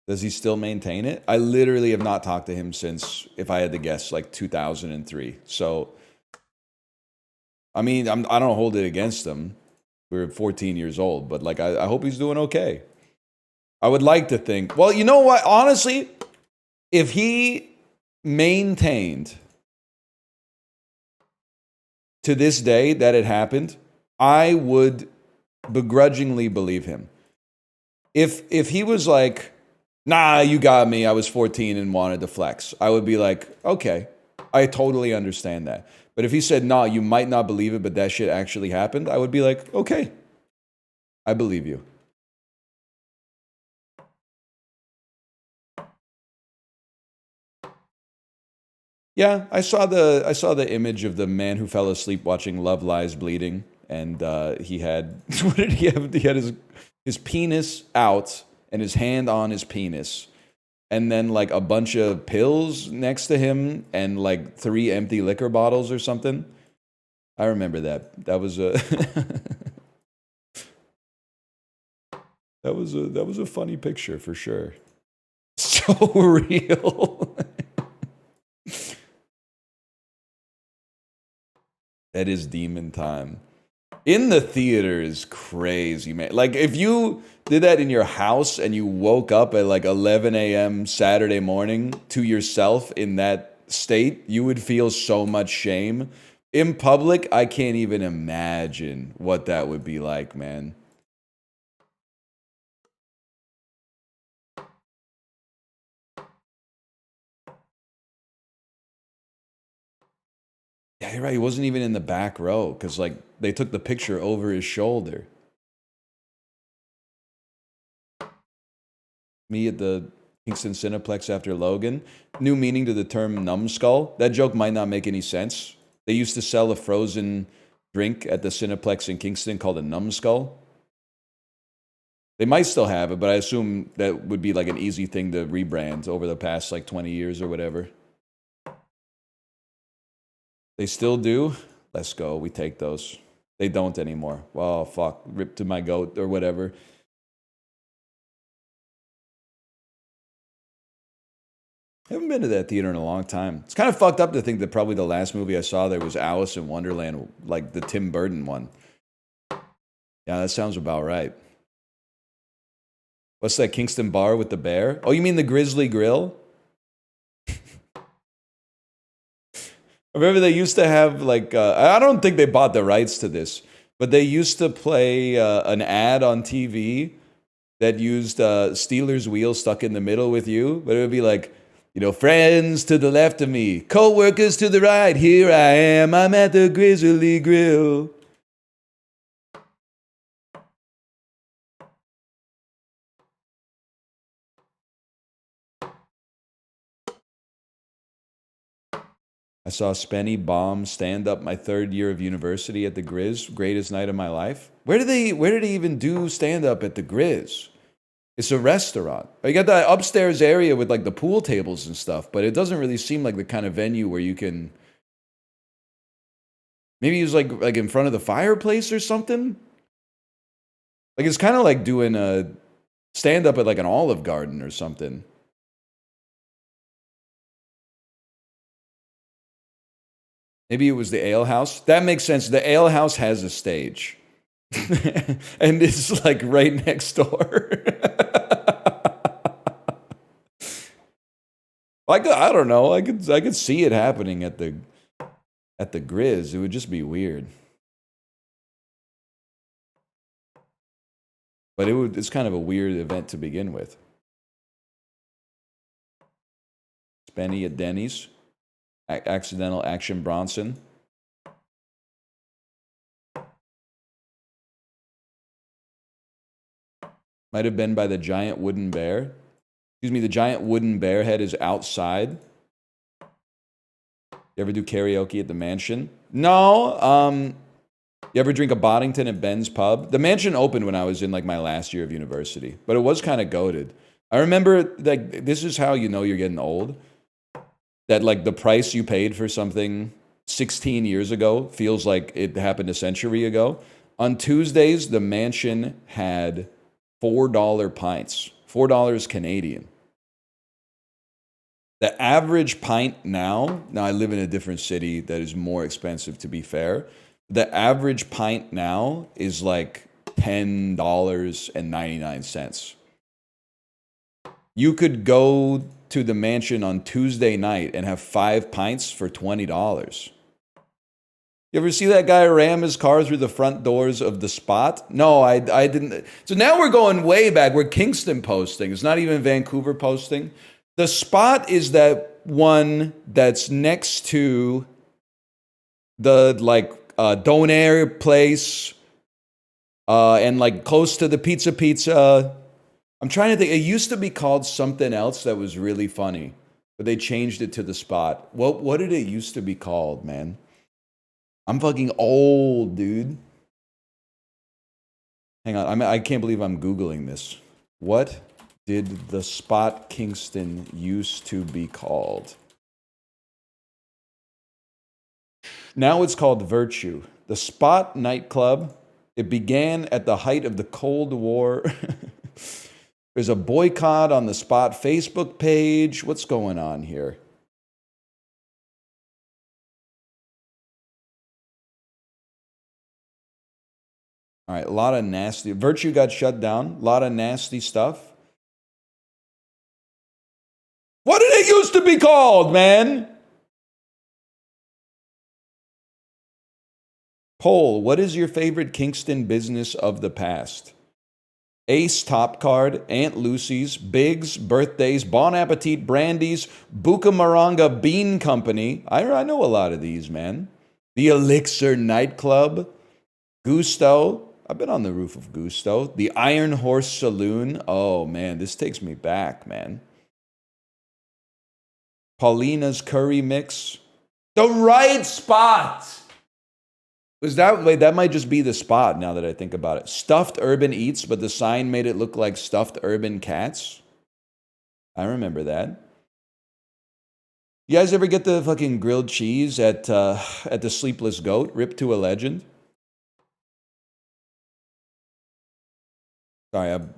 Does he still maintain it? I literally have not talked to him since, if I had to guess, like 2003. So, I mean, I don't hold it against him. We were 14 years old, but like, I hope he's doing okay. I would like to think, well, you know what? Honestly, if he maintained to this day that it happened, I would begrudgingly believe him. If he was like, nah, you got me, I was 14 and wanted to flex, I would be like, okay, I totally understand that. But if he said, nah, you might not believe it, but that shit actually happened, I would be like, okay, I believe you. Yeah, I saw the image of the man who fell asleep watching Love Lies Bleeding, and he had what did he have? He had his penis out and his hand on his penis, and then like a bunch of pills next to him, and like 3 empty liquor bottles or something. I remember that. That was a that was a funny picture for sure. So real. That is demon time. In the theater is crazy, man. Like, if you did that in your house and you woke up at like 11 a.m. Saturday morning to yourself in that state, you would feel so much shame. In public, I can't even imagine what that would be like, man. Yeah, you're right. He wasn't even in the back row because, like, they took the picture over his shoulder. Me at the Kingston Cineplex after Logan. New meaning to the term numbskull. That joke might not make any sense. They used to sell a frozen drink at the Cineplex in Kingston called a numbskull. They might still have it, but I assume that would be like an easy thing to rebrand over the past like 20 years or whatever. They still do? Let's go. We take those. They don't anymore. Well, fuck. Rip to my goat or whatever. I haven't been to that theater in a long time. It's kind of fucked up to think that probably the last movie I saw there was Alice in Wonderland, like the Tim Burton one. Yeah, that sounds about right. What's that Kingston bar with the bear? Oh, you mean the Grizzly Grill? I remember they used to have like, I don't think they bought the rights to this, but they used to play an ad on TV that used Steelers wheel stuck in the middle with you, but it would be like, you know, friends to the left of me, co-workers to the right, here I am, I'm at the Grizzly Grill. I saw Spenny bomb stand up my 3rd year of university at the Grizz, greatest night of my life. Where did they even do stand up at the Grizz? It's a restaurant. You got that upstairs area with like the pool tables and stuff, but it doesn't really seem like the kind of venue where you can. Maybe it was like in front of the fireplace or something. Like, it's kind of like doing a stand-up at like an Olive Garden or something. Maybe it was the ale house. That makes sense. The ale house has a stage. And it's like right next door. I don't know. I could see it happening at the Grizz. It would just be weird. But it's kind of a weird event to begin with. Spenny at Denny's. Accidental Action Bronson. Might have been by the giant wooden bear. Excuse me, the giant wooden bear head is outside. You ever do karaoke at the mansion? No. You ever drink a Boddington at Ben's Pub? The mansion opened when I was in like my last year of university, but it was kind of goated. I remember, like, this is how you know you're getting old. That like the price you paid for something 16 years ago feels like it happened a century ago. On Tuesdays, the mansion had $4 pints, $4 Canadian. The average pint now I live in a different city that is more expensive, to be fair. The average pint now is like $10.99. You could go to the mansion on Tuesday night and have 5 pints for $20. You ever see that guy ram his car through the front doors of the Spot? No, I didn't. So now we're going way back. We're Kingston posting. It's not even Vancouver posting. The Spot is that one that's next to the like Donair place and like close to the Pizza. I'm trying to think. It used to be called something else that was really funny, but they changed it to the Spot. What did it used to be called, man? I'm fucking old, dude. Hang on, I can't believe I'm Googling this. What did the Spot Kingston used to be called? Now it's called Virtue. The Spot nightclub. It began at the height of the Cold War. There's a boycott on the Spot Facebook page. What's going on here? All right, a lot of nasty. Virtue got shut down. A lot of nasty stuff. What did it used to be called, man? Poll, what is your favorite Kingston business of the past? Ace Top Card, Aunt Lucy's, Biggs, Birthdays, Bon Appetit, Brandy's, Bucamaranga Bean Company. I know a lot of these, man. The Elixir Nightclub, Gusto. I've been on the roof of Gusto. The Iron Horse Saloon. Oh, man, this takes me back, man. Paulina's Curry Mix. The Right Spot. Wait, that might just be the Spot now that I think about it. Stuffed Urban Eats, but the sign made it look like Stuffed Urban Cats. I remember that. You guys ever get the fucking grilled cheese at the Sleepless Goat? Rip to a legend. Sorry, I'm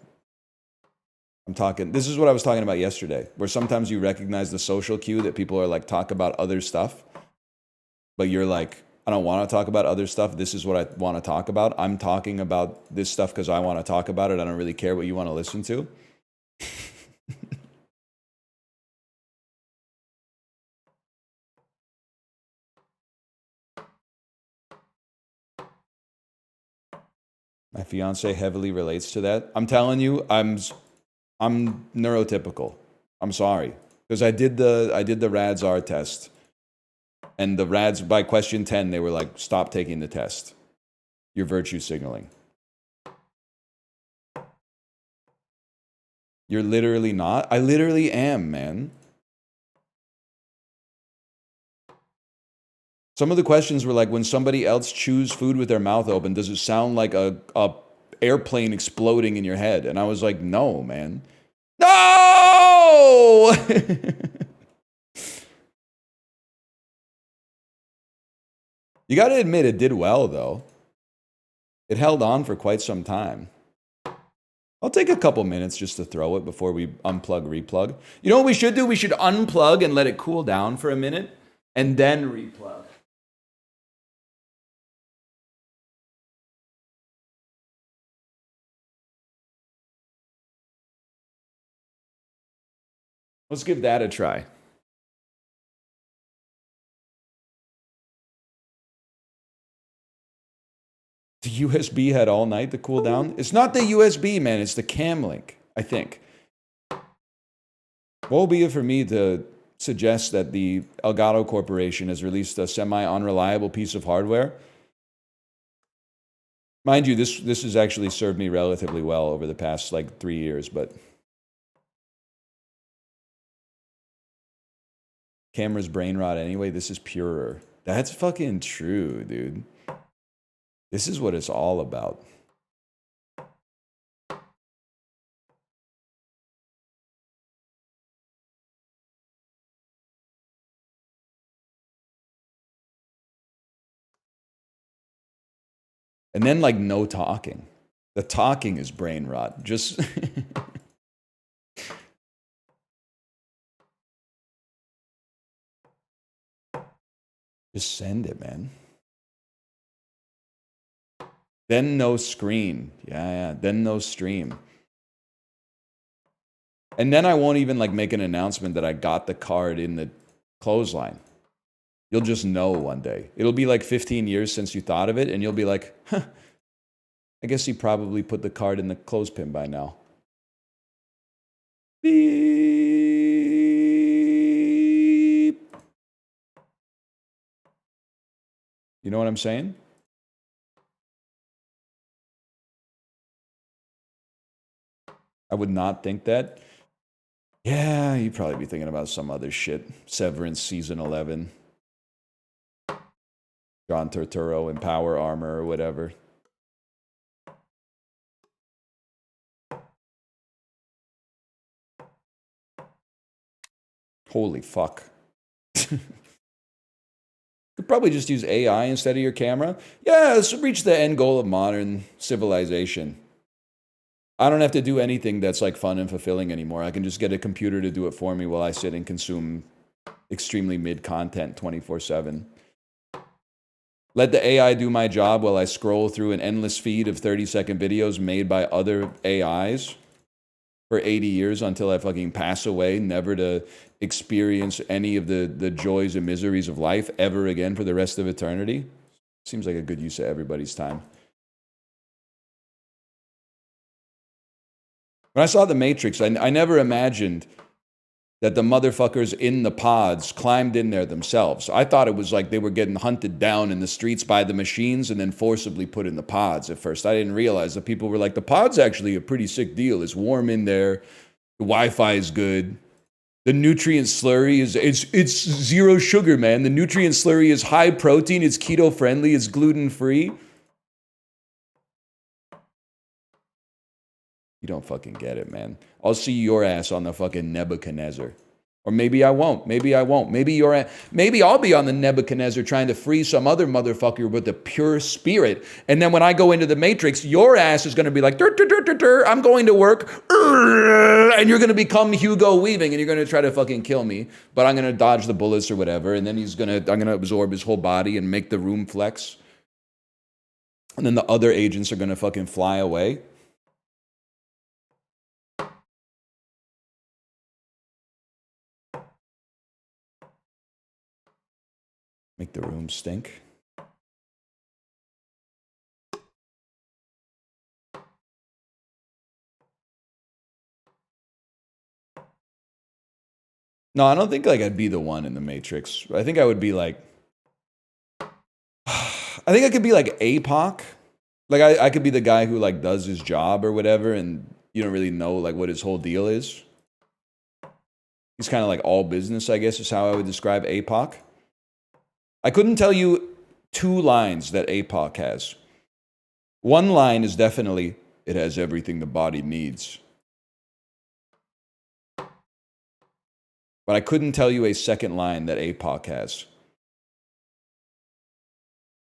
talking. This is what I was talking about yesterday, where sometimes you recognize the social cue that people are like, talk about other stuff, but you're like, I don't want to talk about other stuff. This is what I want to talk about. I'm talking about this stuff because I want to talk about it. I don't really care what you want to listen to. My fiance heavily relates to that. I'm telling you, I'm neurotypical. I'm sorry, because I did the RADS-R test, and the RADS by question 10 they were like, stop taking the test. You're virtue signaling. You're literally not. I literally am, man. Some of the questions were like, when somebody else chews food with their mouth open, does it sound like a airplane exploding in your head? And I was like, no, man. No! You got to admit it did well, though. It held on for quite some time. I'll take a couple minutes just to throw it before we unplug, replug. You know what we should do? We should unplug and let it cool down for a minute and then replug. Let's give that a try. The USB had all night to cool down? It's not the USB, man. It's the cam link, I think. What will be it for me to suggest that the Elgato Corporation has released a semi-unreliable piece of hardware? Mind you, this has actually served me relatively well over the past, like, 3 years, but... Camera's brain rot anyway. This is purer. That's fucking true, dude. This is what it's all about. And then, like, no talking. The talking is brain rot. Just... Just send it, man. Then no screen. Yeah. Then no stream. And then I won't even, like, make an announcement that I got the card in the clothesline. You'll just know one day. It'll be like 15 years since you thought of it, and you'll be like, huh, I guess he probably put the card in the clothespin by now. Beep. You know what I'm saying? I would not think that. Yeah, you'd probably be thinking about some other shit. Severance Season 11. John Turturro in Power Armor or whatever. Holy fuck. Could probably just use AI instead of your camera. Yeah, let's reach the end goal of modern civilization. I don't have to do anything that's like fun and fulfilling anymore. I can just get a computer to do it for me while I sit and consume extremely mid content 24/7. Let the AI do my job while I scroll through an endless feed of 30-second videos made by other AIs for 80 years until I fucking pass away, never to experience any of the joys and miseries of life ever again for the rest of eternity. Seems like a good use of everybody's time. When I saw The Matrix, I never imagined that the motherfuckers in the pods climbed in there themselves. I thought it was like they were getting hunted down in the streets by the machines and then forcibly put in the pods at first. I didn't realize that people were like, the pod's actually a pretty sick deal. It's warm in there. The Wi-Fi is good. The nutrient slurry is, it's zero sugar, man. The nutrient slurry is high protein. It's keto friendly. It's gluten free. You don't fucking get it, man. I'll see your ass on the fucking Nebuchadnezzar. Or maybe I won't. Maybe I won't. Maybe I'll be on the Nebuchadnezzar trying to free some other motherfucker with a pure spirit. And then when I go into the Matrix, your ass is going to be like, dur, dur, dur, dur, dur, I'm going to work. And you're going to become Hugo Weaving and you're going to try to fucking kill me. But I'm going to dodge the bullets or whatever. And then I'm going to absorb his whole body and make the room flex. And then the other agents are going to fucking fly away. Make the room stink. No, I don't think like I'd be the one in the Matrix. I think I would be like, I think I could be like APOC. Like I could be the guy who like does his job or whatever, and you don't really know like what his whole deal is. He's kind of like all business, I guess, is how I would describe APOC. I couldn't tell you 2 lines that APOC has. One line is definitely, it has everything the body needs. But I couldn't tell you a second line that APOC has.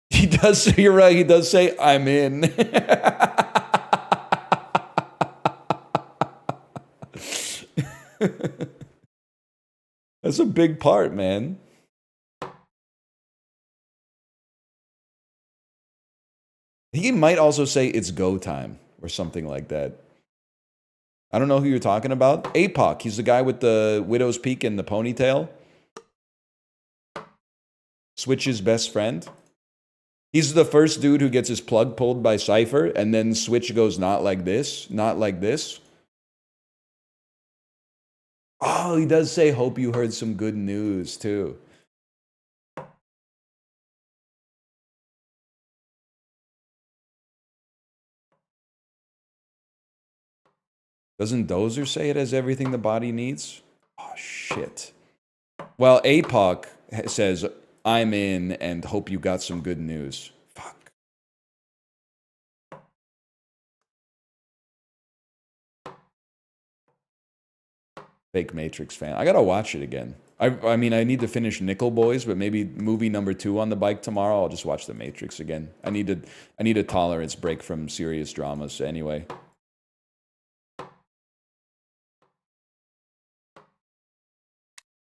He does, you're right, he does say, I'm in. That's a big part, man. He might also say it's go time or something like that. I don't know who you're talking about. APOC, he's the guy with the widow's peak and the ponytail. Switch's best friend. He's the first dude who gets his plug pulled by Cypher, and then Switch goes, not like this, not like this. Oh, he does say, hope you heard some good news, too. Doesn't Dozer say it has everything the body needs? Oh, shit. Well, APOC says, I'm in and hope you got some good news. Fuck. Fake Matrix fan. I gotta watch it again. I mean, I need to finish Nickel Boys, but maybe movie number 2 on the bike tomorrow. I'll just watch The Matrix again. I need a tolerance break from serious dramas anyway.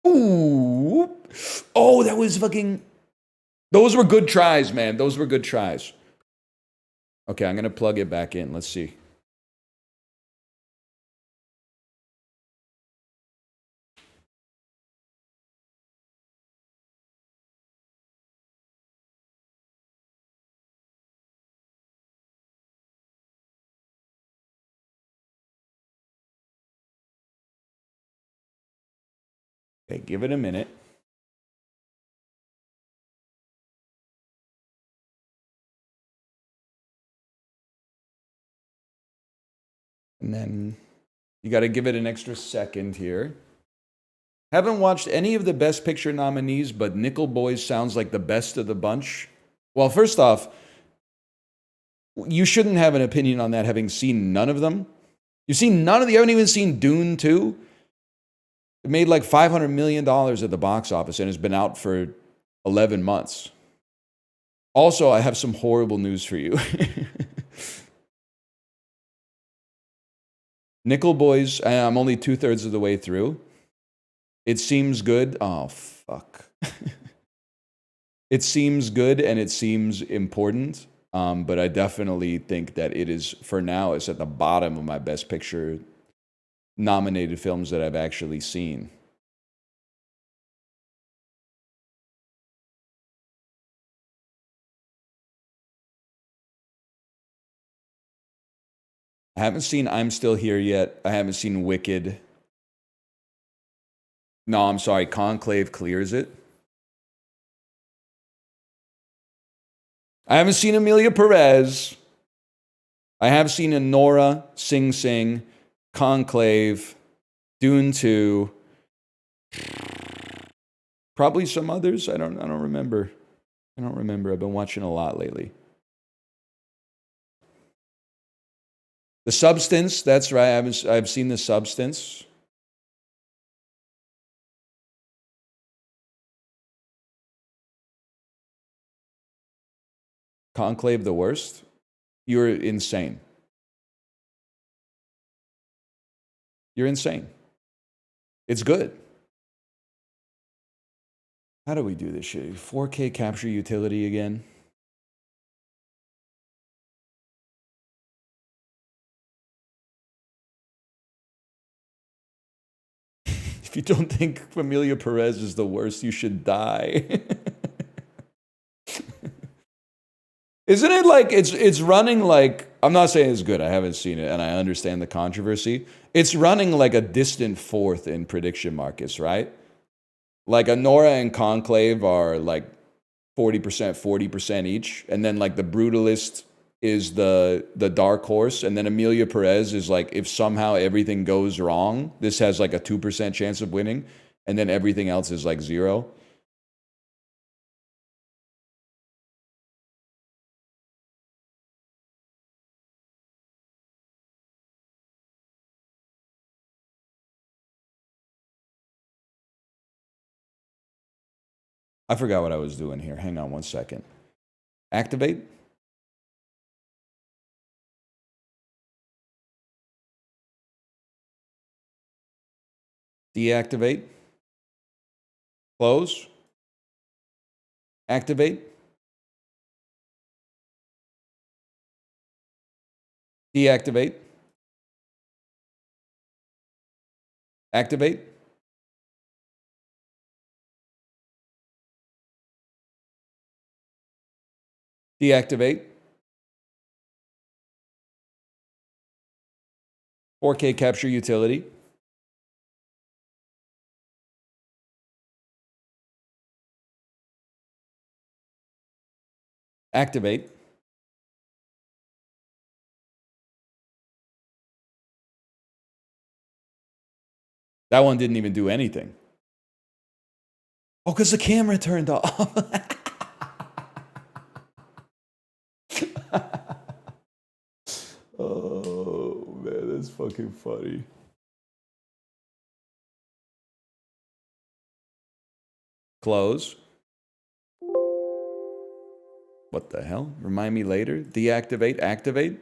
Ooh. Oh, that was fucking... Those were good tries, man. Those were good tries. Okay, I'm gonna plug it back in. Let's see. Okay, give it a minute. And then you got to give it an extra second here. Haven't watched any of the Best Picture nominees, but Nickel Boys sounds like the best of the bunch. Well, first off, you shouldn't have an opinion on that having seen none of them. You've seen none of you haven't even seen Dune 2? It made like $500 million at the box office and has been out for 11 months. Also, I have some horrible news for you. Nickel Boys, I'm only 2/3 of the way through. It seems good. Oh, fuck. It seems good and it seems important, but I definitely think that it is, for now, it's at the bottom of my Best Picture nominated films that I've actually seen. I haven't seen I'm Still Here yet. I haven't seen Wicked. No, I'm sorry. Conclave clears it. I haven't seen Amelia Perez. I have seen Nora, Sing Sing, Conclave, Dune 2. Probably some others. I don't remember. I don't remember. I've been watching a lot lately. The Substance, that's right. I've seen The Substance. Conclave the worst? You're insane. You're insane. It's good. How do we do this shit? 4K capture utility again? If you don't think Amelia Perez is the worst, you should die. Isn't it like it's running like, I'm not saying it's good, I haven't seen it and I understand the controversy. It's running like a distant fourth in prediction markets, right? Like Nora and Conclave are like 40%, 40% each, and then like the Brutalist is the dark horse, and then Amelia Perez is like, if somehow everything goes wrong, this has like a 2% chance of winning, and then everything else is like 0. I forgot what I was doing here. Hang on one second. Activate. Deactivate. Close. Activate. Deactivate. Activate. Deactivate. 4K capture utility. Activate. That one didn't even do anything. Oh, because the camera turned off. Oh, man, that's fucking funny. Close. What the hell? Remind me later. Deactivate, activate.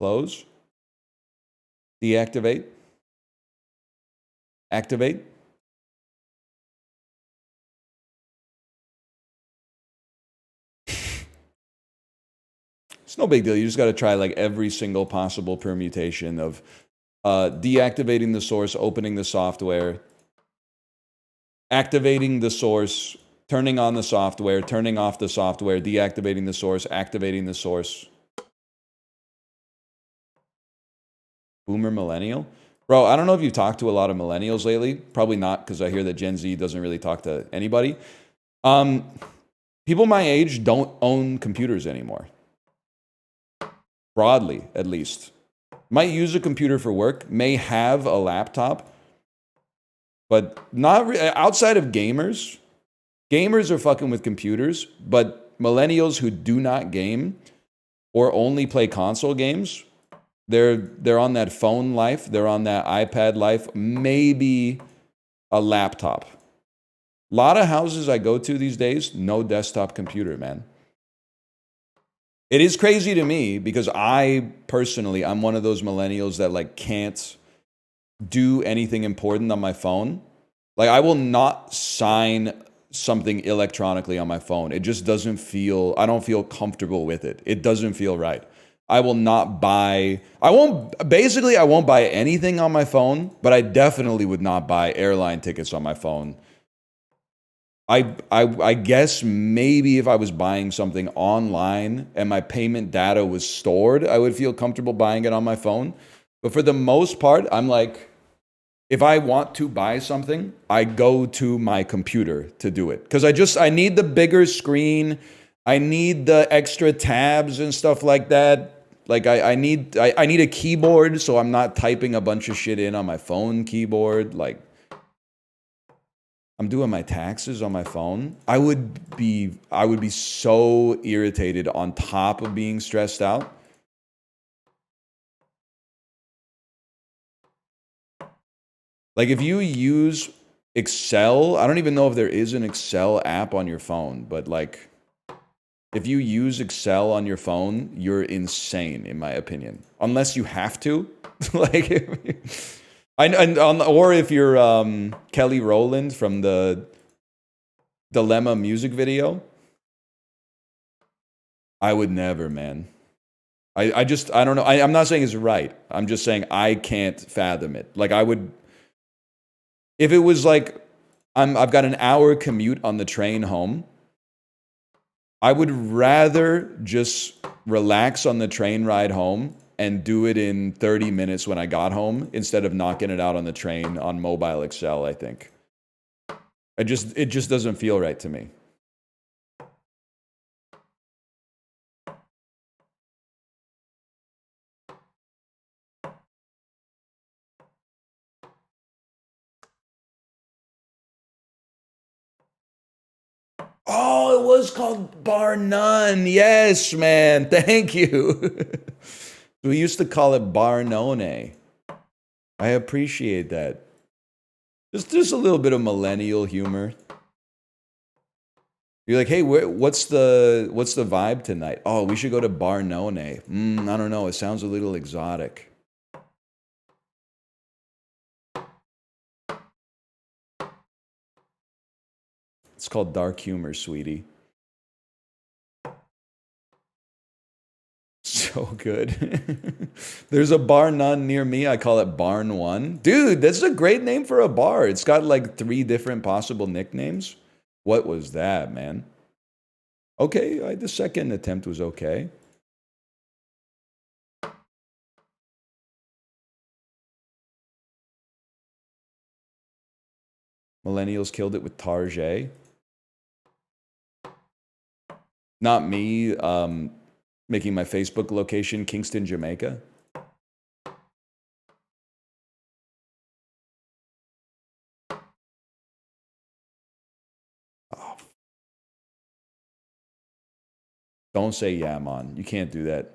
Close. Deactivate. Activate. It's no big deal. You just got to try like every single possible permutation of deactivating the source, opening the software, activating the source, turning on the software, turning off the software, deactivating the source, activating the source. Boomer millennial? Bro, I don't know if you've talked to a lot of millennials lately. Probably not, because I hear that Gen Z doesn't really talk to anybody. People my age don't own computers anymore. Broadly, at least. Might use a computer for work, may have a laptop, but not outside of gamers. Gamers are fucking with computers, but millennials who do not game or only play console games, they're on that phone life, they're on that iPad life, maybe a laptop. A lot of houses I go to these days, no desktop computer, man. It is crazy to me because I'm one of those millennials that like can't do anything important on my phone. Like I will not sign something electronically on my phone. It just doesn't feel, I don't feel comfortable with it. It doesn't feel right. I won't buy anything on my phone, but I definitely would not buy airline tickets on my phone. I guess maybe if I was buying something online and my payment data was stored, I would feel comfortable buying it on my phone. But for the most part, I'm like, if I want to buy something, I go to my computer to do it. Because I need the bigger screen. I need the extra tabs and stuff like that. Like I need a keyboard so I'm not typing a bunch of shit in on my phone keyboard. Like I'm doing my taxes on my phone. I would be so irritated on top of being stressed out. Like if you use Excel, I don't even know if there is an Excel app on your phone, but like if you use Excel on your phone, you're insane in my opinion. Unless you have to. Like or if you're Kelly Rowland from the Dilemma music video, I would never, man. I don't know. I'm not saying it's right. I'm just saying I can't fathom it. Like I would, if it was like I've got an hour commute on the train home, I would rather just relax on the train ride home and do it in 30 minutes when I got home instead of knocking it out on the train on mobile Excel, I think. It just doesn't feel right to me. Oh, it was called Bar None. Yes, man. Thank you. We used to call it Bar None. I appreciate that. Just a little bit of millennial humor. You're like, hey, what's the vibe tonight? Oh, we should go to Bar None. I don't know. It sounds a little exotic. It's called dark humor, sweetie. So good. There's a bar none near me. I call it Barn One. Dude, that's a great name for a bar. It's got like 3 different possible nicknames. What was that, man? Okay, the second attempt was okay. Millennials killed it with Tarjay. Not me making my Facebook location Kingston, Jamaica. Oh. Don't say yeah, man. You can't do that.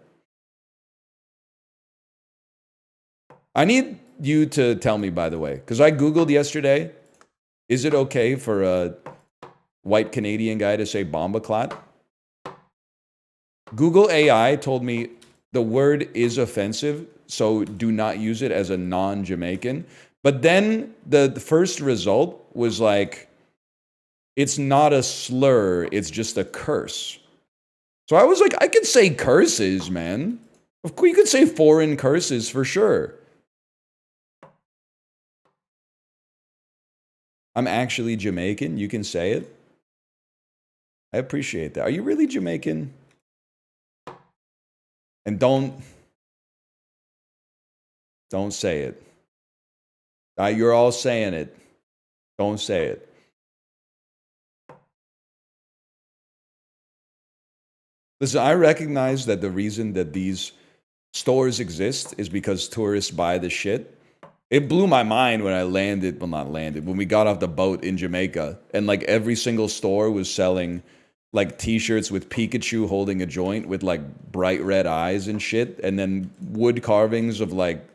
I need you to tell me, by the way, because I Googled yesterday, is it okay for a white Canadian guy to say bombaclat? Google AI told me the word is offensive, so do not use it as a non-Jamaican. But then the first result was like, it's not a slur, it's just a curse. So I was like, I could say curses, man. Of course, you could say foreign curses for sure. I'm actually Jamaican. You can say it. I appreciate that. Are you really Jamaican? And don't say it. You're all saying it. Don't say it. Listen, I recognize that the reason that these stores exist is because tourists buy the shit. It blew my mind when I landed, well, not landed, when we got off the boat in Jamaica, and like every single store was selling like t-shirts with Pikachu holding a joint with like bright red eyes and shit, and then wood carvings of like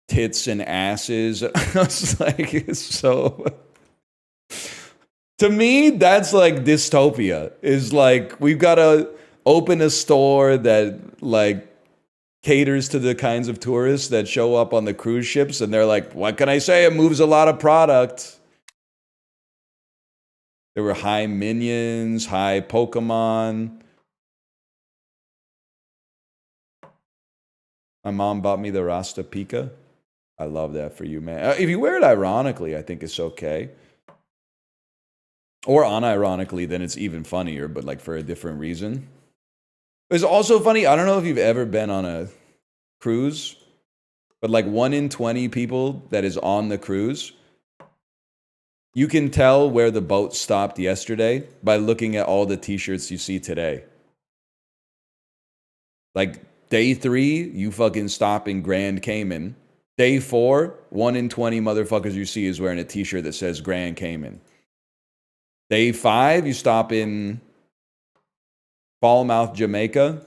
tits and asses. I was like, it's so. To me, that's like dystopia. Is like we've got to open a store that like caters to the kinds of tourists that show up on the cruise ships, and they're like, what can I say? It moves a lot of product. There were high minions, high Pokemon. My mom bought me the Rasta Pika. I love that for you, man. If you wear it ironically, I think it's okay. Or unironically, then it's even funnier, but like for a different reason. It's also funny. I don't know if you've ever been on a cruise, but like 1 in 20 people that is on the cruise, you can tell where the boat stopped yesterday by looking at all the t-shirts you see today. Like day 3, you fucking stop in Grand Cayman. Day 4, 1 in 20 motherfuckers you see is wearing a t-shirt that says Grand Cayman. Day 5, you stop in Falmouth, Jamaica.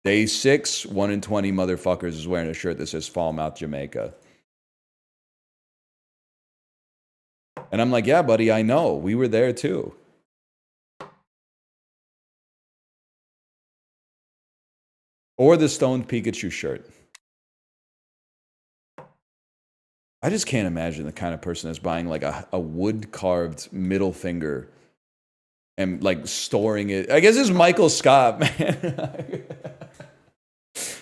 Day 6, 1 in 20 motherfuckers is wearing a shirt that says Falmouth, Jamaica. And I'm like, yeah, buddy, I know. We were there too. Or the stoned Pikachu shirt. I just can't imagine the kind of person that's buying like a wood-carved middle finger and like storing it. I guess it's Michael Scott, man.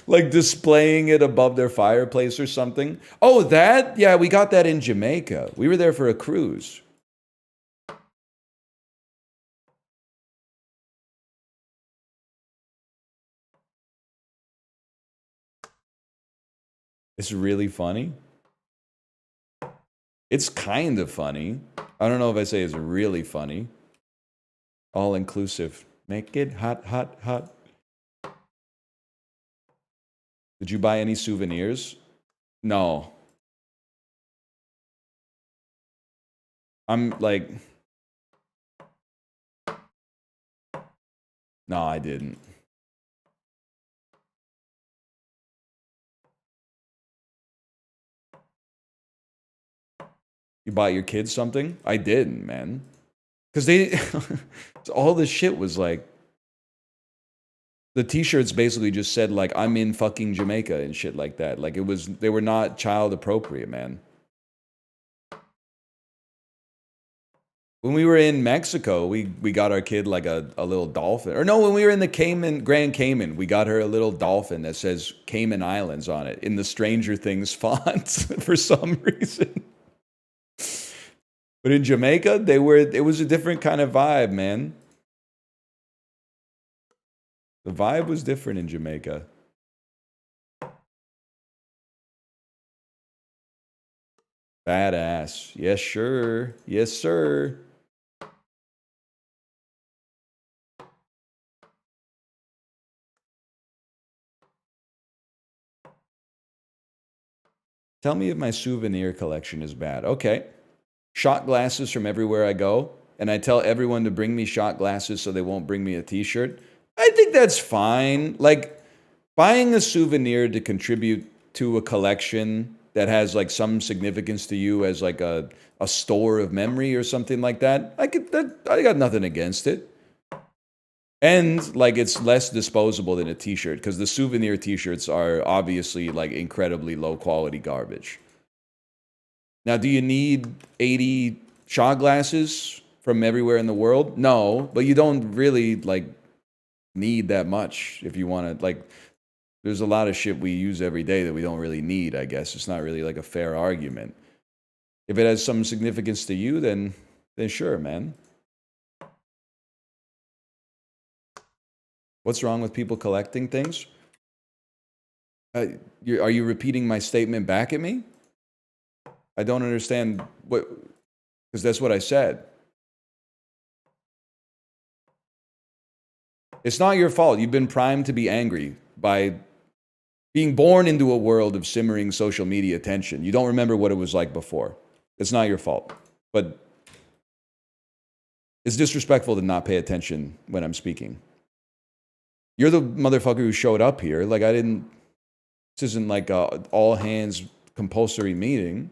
Like displaying it above their fireplace or something. Oh, that? Yeah, we got that in Jamaica. We were there for a cruise. It's really funny. It's kind of funny. I don't know if I say it's really funny. All inclusive. Make it hot, hot, hot. Did you buy any souvenirs? No. I'm like, no, I didn't. You bought your kids something? I didn't, man. because they all this shit was like, the t-shirts basically just said like, I'm in fucking Jamaica and shit like that. Like, they were not child appropriate, man. When we were in Mexico, we got our kid like a little dolphin. Or no, when we were in the Grand Cayman, we got her a little dolphin that says Cayman Islands on it in the Stranger Things font for some reason. But in Jamaica, it was a different kind of vibe, man. The vibe was different in Jamaica. Badass. Yes, sure. Yes, sir. Tell me if my souvenir collection is bad. Okay. Shot glasses from everywhere I go, and I tell everyone to bring me shot glasses so they won't bring me a t-shirt. I think that's fine. Like, buying a souvenir to contribute to a collection that has like some significance to you as like a store of memory or something like that, I got nothing against it. And like, it's less disposable than a t-shirt, because the souvenir t-shirts are obviously like incredibly low quality garbage. Now, do you need 80 shot glasses from everywhere in the world? No, but you don't really like need that much if you want to. Like, there's a lot of shit we use every day that we don't really need, I guess. It's not really like a fair argument. If it has some significance to you, then sure, man. What's wrong with people collecting things? Are you repeating my statement back at me? I don't understand what, because that's what I said. It's not your fault. You've been primed to be angry by being born into a world of simmering social media tension. You don't remember what it was like before. It's not your fault. But it's disrespectful to not pay attention when I'm speaking. You're the motherfucker who showed up here. Like, this isn't like a all hands compulsory meeting.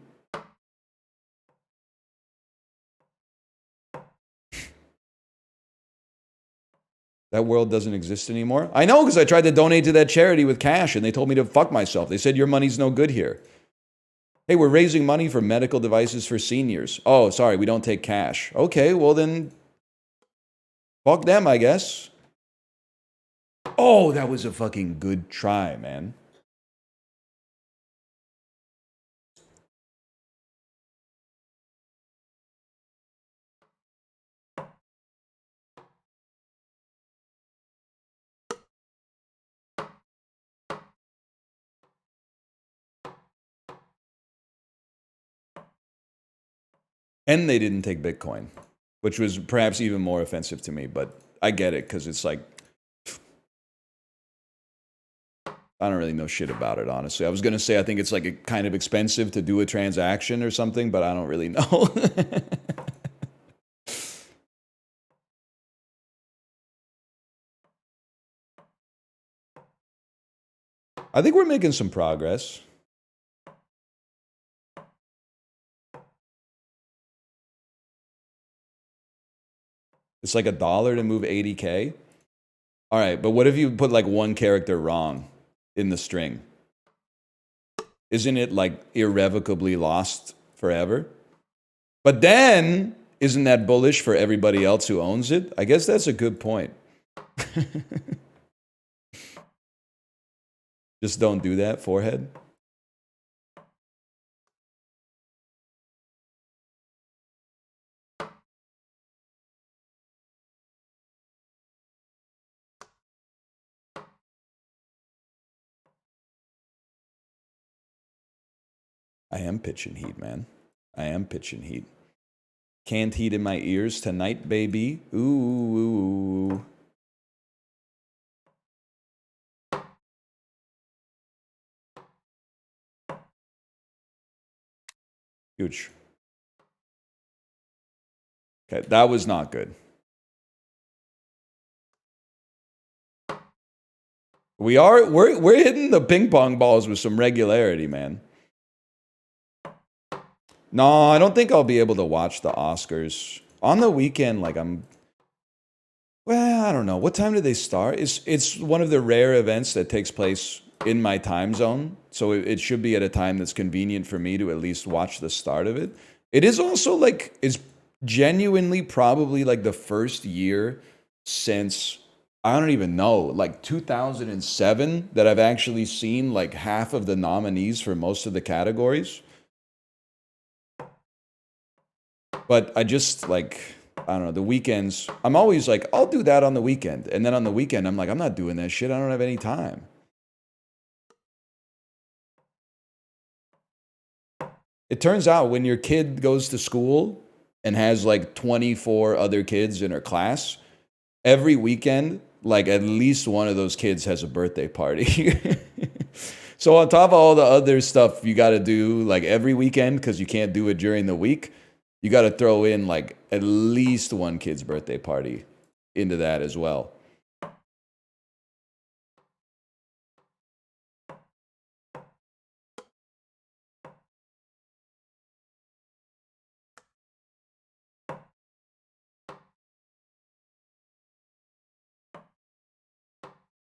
That world doesn't exist anymore. I know, because I tried to donate to that charity with cash and they told me to fuck myself. They said, your money's no good here. Hey, we're raising money for medical devices for seniors. Oh, sorry, we don't take cash. Okay, well then, fuck them, I guess. Oh, that was a fucking good try, man. And they didn't take Bitcoin, which was perhaps even more offensive to me, but I get it, because it's like, I don't really know shit about it, honestly. I was going to say I think it's like kind of expensive to do a transaction or something, but I don't really know. I think we're making some progress. It's like $1 to move 80K. All right, but what if you put like one character wrong in the string? Isn't it like irrevocably lost forever? But then, isn't that bullish for everybody else who owns it? I guess that's a good point. Just don't do that, forehead. I am pitching heat, man. I am pitching heat. Canned heat in my ears tonight, baby. Ooh. Huge. Okay, that was not good. We're hitting the ping pong balls with some regularity, man. No, I don't think I'll be able to watch the Oscars. On the weekend, like well, I don't know. What time do they start? It's one of the rare events that takes place in my time zone. So it should be at a time that's convenient for me to at least watch the start of it. It is also like, it's genuinely probably like the first year since, I don't even know, like 2007 that I've actually seen like half of the nominees for most of the categories. But I just like, I don't know, the weekends, I'm always like, I'll do that on the weekend. And then on the weekend, I'm like, I'm not doing that shit. I don't have any time. It turns out when your kid goes to school and has like 24 other kids in her class, every weekend, like at least one of those kids has a birthday party. So on top of all the other stuff you got to do like every weekend because you can't do it during the week, you got to throw in like at least one kid's birthday party into that as well.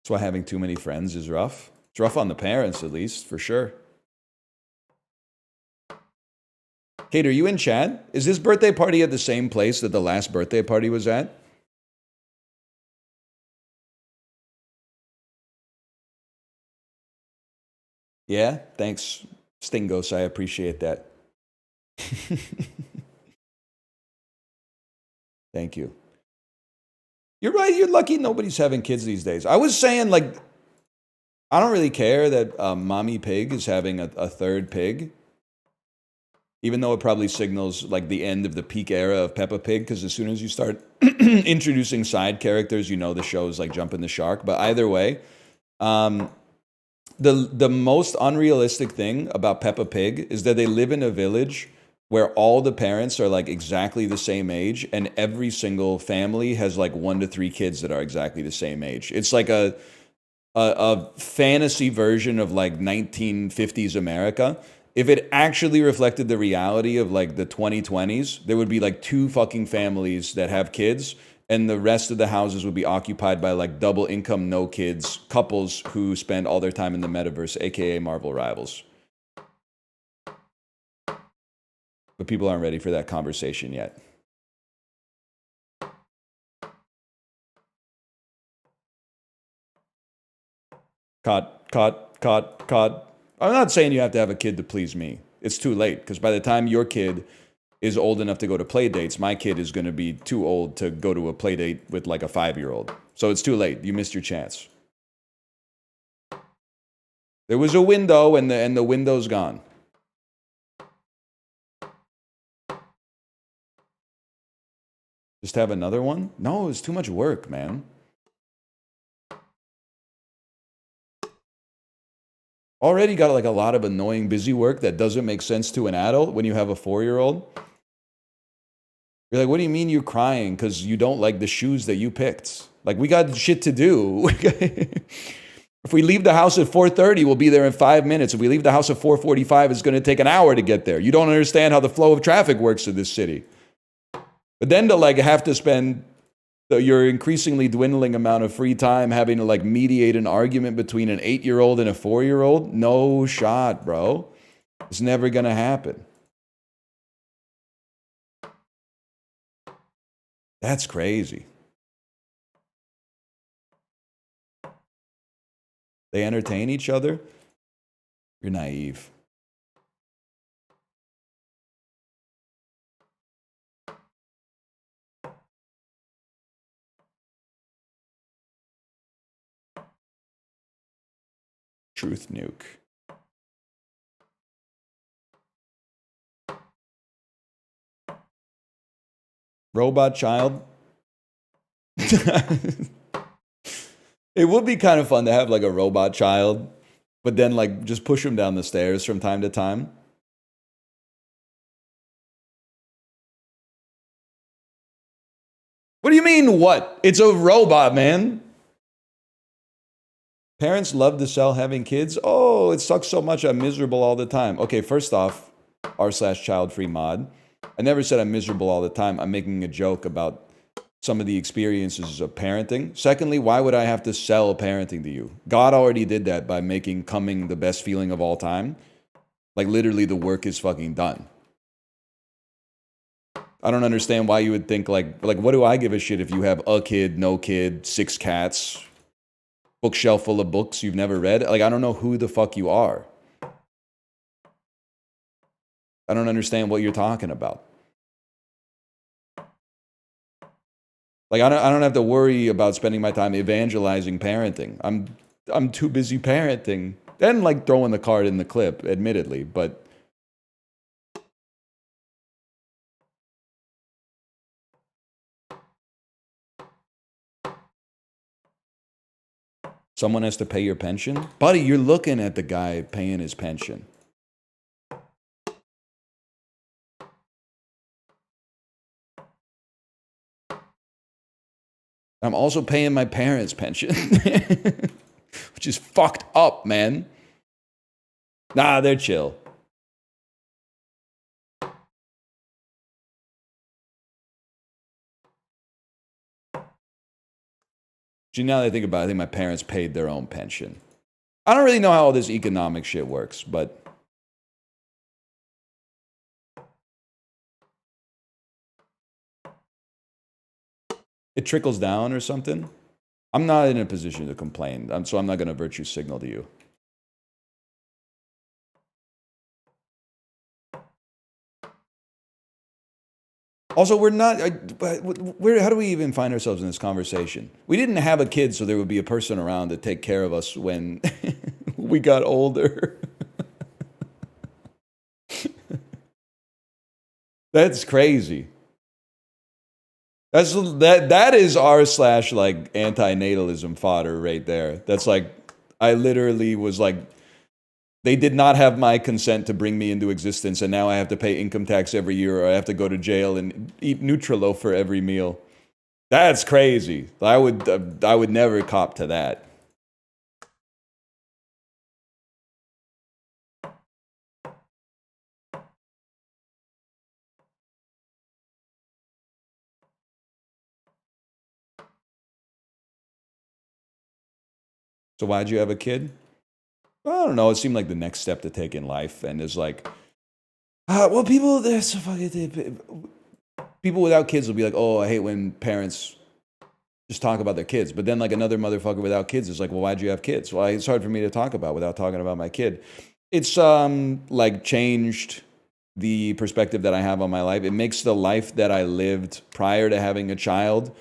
That's why having too many friends is rough. It's rough on the parents, at least, for sure. Kate, are you in chat? Is this birthday party at the same place that the last birthday party was at? Yeah? Thanks, Stingos. I appreciate that. Thank you. You're right. You're lucky nobody's having kids these days. I was saying, like, I don't really care that Mommy Pig is having a third pig. Even though it probably signals like the end of the peak era of Peppa Pig, because as soon as you start introducing side characters, you know the show is like jumping the shark. But either way, the most unrealistic thing about Peppa Pig is that they live in a village where all the parents are like exactly the same age, and every single family has like 1 to 3 kids that are exactly the same age. It's like a fantasy version of like 1950s America. If it actually reflected the reality of like the 2020s, there would be like 2 fucking families that have kids, and the rest of the houses would be occupied by like double income, no kids couples who spend all their time in the metaverse, aka Marvel Rivals. But people aren't ready for that conversation yet. Caught. I'm not saying you have to have a kid to please me. It's too late, because by the time your kid is old enough to go to play dates, my kid is going to be too old to go to a play date with like a 5-year-old. So it's too late. You missed your chance. There was a window, and the window's gone. Just have another one? No, it's too much work, man. Already got like a lot of annoying busy work that doesn't make sense to an adult when you have a 4-year-old. You're like, what do you mean you're crying because you don't like the shoes that you picked? Like, we got shit to do. If we leave the house at 4:30, we'll be there in 5 minutes. If we leave the house at 4:45, it's going to take an hour to get there. You don't understand how the flow of traffic works in this city. But then to like have to spend your increasingly dwindling amount of free time having to like mediate an argument between an 8-year-old and a 4-year-old, no shot, bro. It's never going to happen. That's crazy. They entertain each other? You're naive. Truth nuke. Robot child? It would be kind of fun to have like a robot child, but then like just push him down the stairs from time to time. What do you mean, what? It's a robot, man. Parents love to sell having kids. Oh, it sucks so much. I'm miserable all the time. Okay, first off, r/child free mod. I never said I'm miserable all the time. I'm making a joke about some of the experiences of parenting. Secondly, why would I have to sell parenting to you? God already did that by making coming the best feeling of all time. Like, literally, the work is fucking done. I don't understand why you would think, like, what do I give a shit if you have a kid, no kid, 6 cats, bookshelf full of books you've never read? Like, I don't know who the fuck you are. I don't understand what you're talking about. Like, I don't have to worry about spending my time evangelizing parenting. I'm too busy parenting. And, like, throwing the card in the clip, admittedly, but... Someone has to pay your pension? Buddy, you're looking at the guy paying his pension. I'm also paying my parents' pension. Which is fucked up, man. Nah, they're chill. See, now that I think about it, I think my parents paid their own pension. I don't really know how all this economic shit works, but... it trickles down or something. I'm not in a position to complain, so I'm not going to virtue signal to you. Also, we're not... how do we even find ourselves in this conversation? We didn't have a kid, so there would be a person around to take care of us when we got older. That's crazy. That is r slash like anti-natalism fodder right there. That's like, I literally was like, they did not have my consent to bring me into existence, and now I have to pay income tax every year, or I have to go to jail and eat Nutrilo for every meal. That's crazy. I would never cop to that. So why'd you have a kid? Well, I don't know. It seemed like the next step to take in life, and is like, well, people without kids will be like, oh, I hate when parents just talk about their kids. But then, like, another motherfucker without kids is like, well, why'd you have kids? Well, it's hard for me to talk about without talking about my kid. It's like changed the perspective that I have on my life. It makes the life that I lived prior to having a child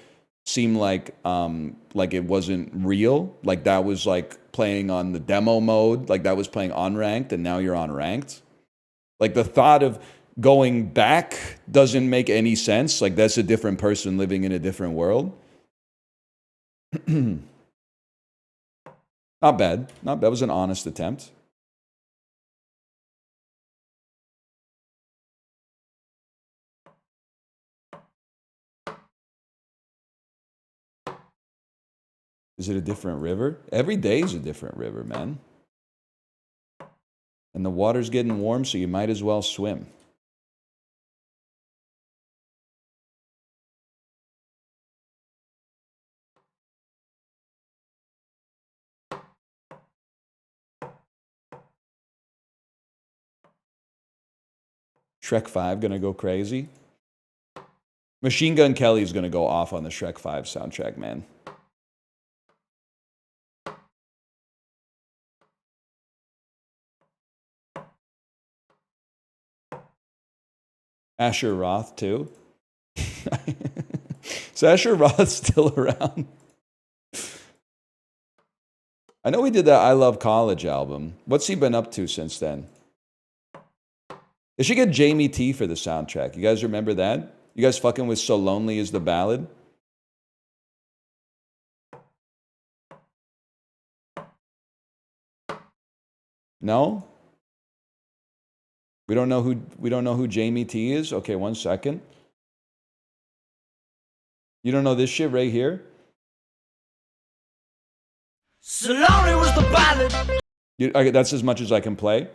seem like it wasn't real. Like, that was like playing on the demo mode. Like, that was playing on ranked, and now you're on ranked. Like, the thought of going back doesn't make any sense. Like, that's a different person living in a different world. Not bad. Not bad. It was an honest attempt. Is it a different river? Every day is a different river, man. And the water's getting warm, so you might as well swim. Shrek 5 gonna go crazy. Machine Gun Kelly's gonna go off on the Shrek 5 soundtrack, man. Asher Roth, too. Is Asher Roth still around? I know we did that I Love College album. What's he been up to since then? They should get Jamie T for the soundtrack. You guys remember that? You guys fucking with So Lonely Is the Ballad? No? We don't know who Jamie T is? Okay, 1 second. You don't know this shit right here? So lonely was the ballad. That's as much as I can play.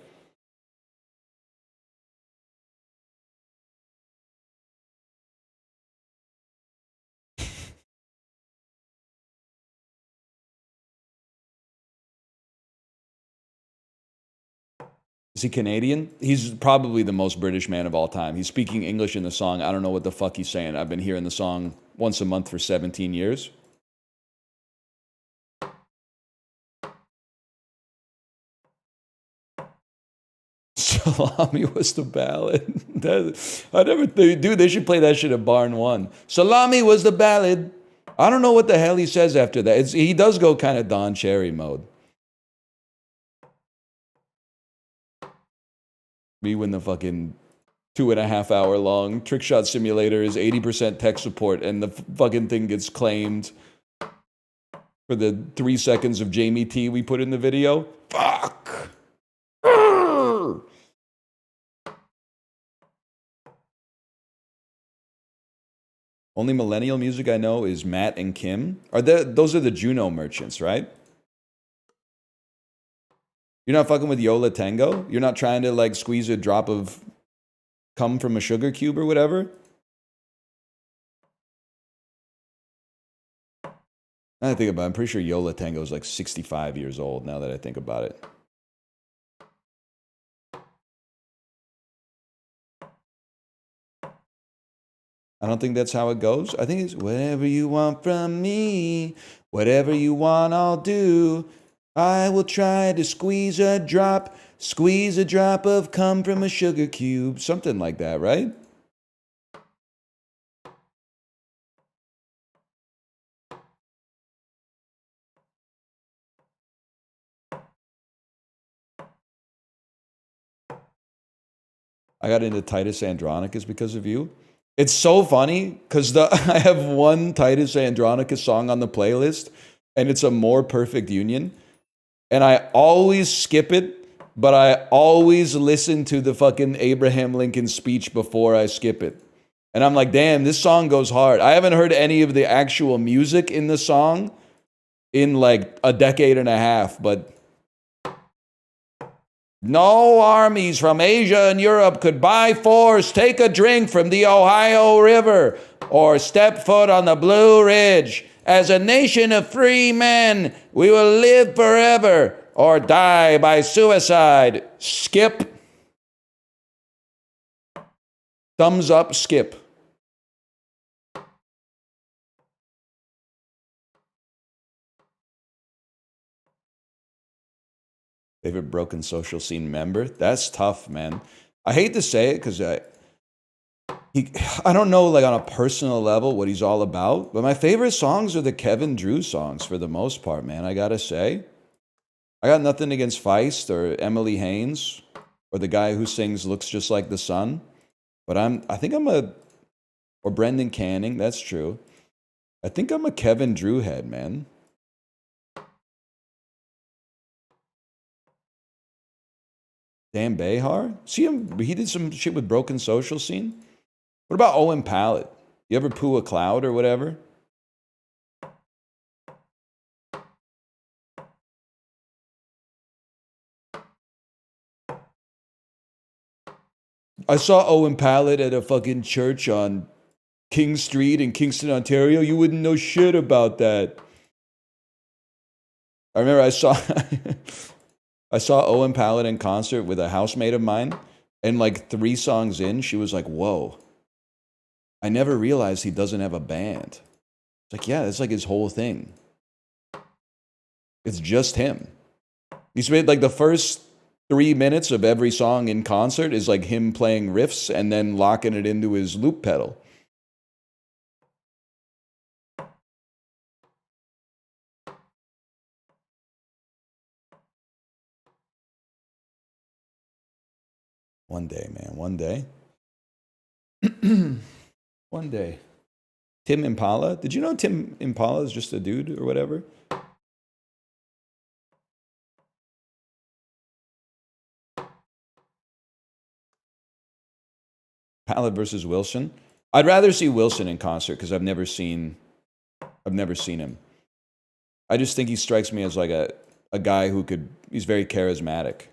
Is he Canadian? He's probably the most British man of all time. He's speaking English in the song. I don't know what the fuck he's saying. I've been hearing the song once a month for 17 years. Salami was the ballad. Dude, they should play that shit at Barn 1. Salami was the ballad. I don't know what the hell he says after that. He does go kind of Don Cherry mode. Me when the fucking 2.5 hour long Trickshot Simulator is 80% tech support and the fucking thing gets claimed for the 3 seconds of Jamie T we put in the video. Fuck. Only Millennial music I know is Matt and Kim. Those are the Juno merchants, right? You're not fucking with Yola Tango? You're not trying to like squeeze a drop of cum from a sugar cube or whatever? I think about it, I'm pretty sure Yola Tango is like 65 years old now that I think about it. I don't think that's how it goes. I think it's whatever you want from me, whatever you want, I'll do. I will try to squeeze a drop of cum from a sugar cube. Something like that, right? I got into Titus Andronicus because of you. It's so funny because I have one Titus Andronicus song on the playlist, and it's a More Perfect Union. And I always skip it, but I always listen to the fucking Abraham Lincoln speech before I skip it. And I'm like, damn, this song goes hard. I haven't heard any of the actual music in the song in like a decade and a half, but no armies from Asia and Europe could by force take a drink from the Ohio River or step foot on the Blue Ridge. As a nation of free men, we will live forever or die by suicide. Skip. Thumbs up, skip. Favorite broken social scene member? That's tough, man. I hate to say it because I don't know, like on a personal level, what he's all about. But my favorite songs are the Kevin Drew songs for the most part, man. I gotta say, I got nothing against Feist or Emily Haynes or the guy who sings "Looks Just Like the Sun," but or Brendan Canning. That's true. I think I'm a Kevin Drew head, man. Dan Behar? See him? He did some shit with Broken Social Scene. What about Owen Pallett? You ever poo a cloud or whatever? I saw Owen Pallett at a fucking church on King Street in Kingston, Ontario. You wouldn't know shit about that. I remember I saw I saw Owen Pallett in concert with a housemate of mine, and like 3 songs in, she was like, "Whoa, I never realized he doesn't have a band." It's like, yeah, that's like his whole thing. It's just him. He's made like the first 3 minutes of every song in concert is like him playing riffs and then locking it into his loop pedal. One day, man, one day. One day. Tim Impala? Did you know Tim Impala is just a dude or whatever? Pallett versus Wilson. I'd rather see Wilson in concert because I've never seen him. I just think he strikes me as like a guy who he's very charismatic.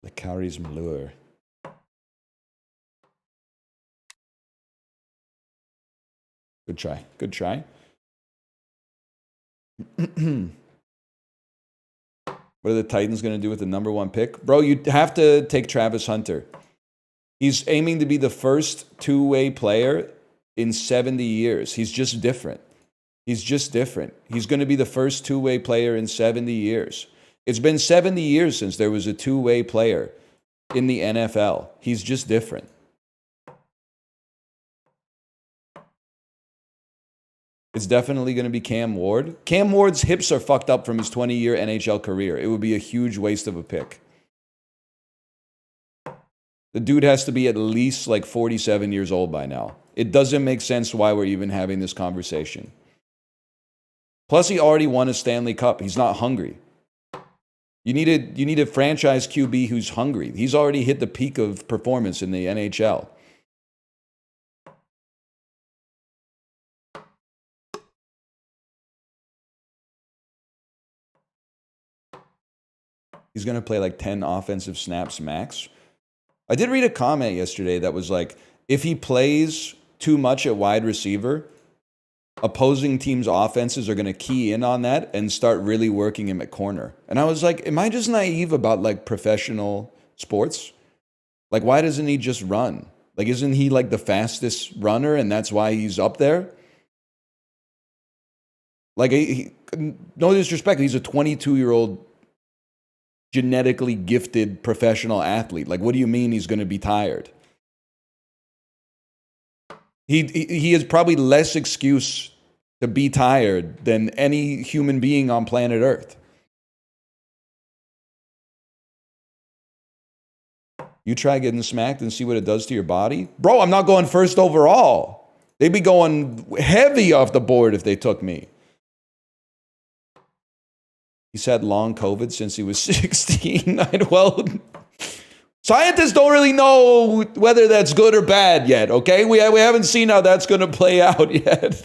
Lakaris Malure. Good try. Good try. What are the Titans going to do with the #1 pick? Bro, you have to take Travis Hunter. He's aiming to be the first two-way player in 70 years. He's just different. He's just different. He's going to be the first two-way player in 70 years. It's been 70 years since there was a two-way player in the NFL. He's just different. It's definitely going to be Cam Ward. Cam Ward's hips are fucked up from his 20-year NHL career. It would be a huge waste of a pick. The dude has to be at least like 47 years old by now. It doesn't make sense why we're even having this conversation. Plus, he already won a Stanley Cup. He's not hungry. You need a franchise QB who's hungry. He's already hit the peak of performance in the NHL. He's going to play like 10 offensive snaps max. I did read a comment yesterday that was like, if he plays too much at wide receiver, opposing teams' offenses are going to key in on that and start really working him at corner. And I was like, am I just naive about like professional sports? Like, why doesn't he just run? Like, isn't he like the fastest runner and that's why he's up there? Like, no disrespect, he's a 22-year-old genetically gifted professional athlete. Like, what do you mean he's going to be tired? He has probably less excuse to be tired than any human being on planet Earth. You try getting smacked and see what it does to your body? Bro, I'm not going first overall. They'd be going heavy off the board if they took me. He's had long COVID since he was 16. Well, scientists don't really know whether that's good or bad yet, okay? We haven't seen how that's going to play out yet.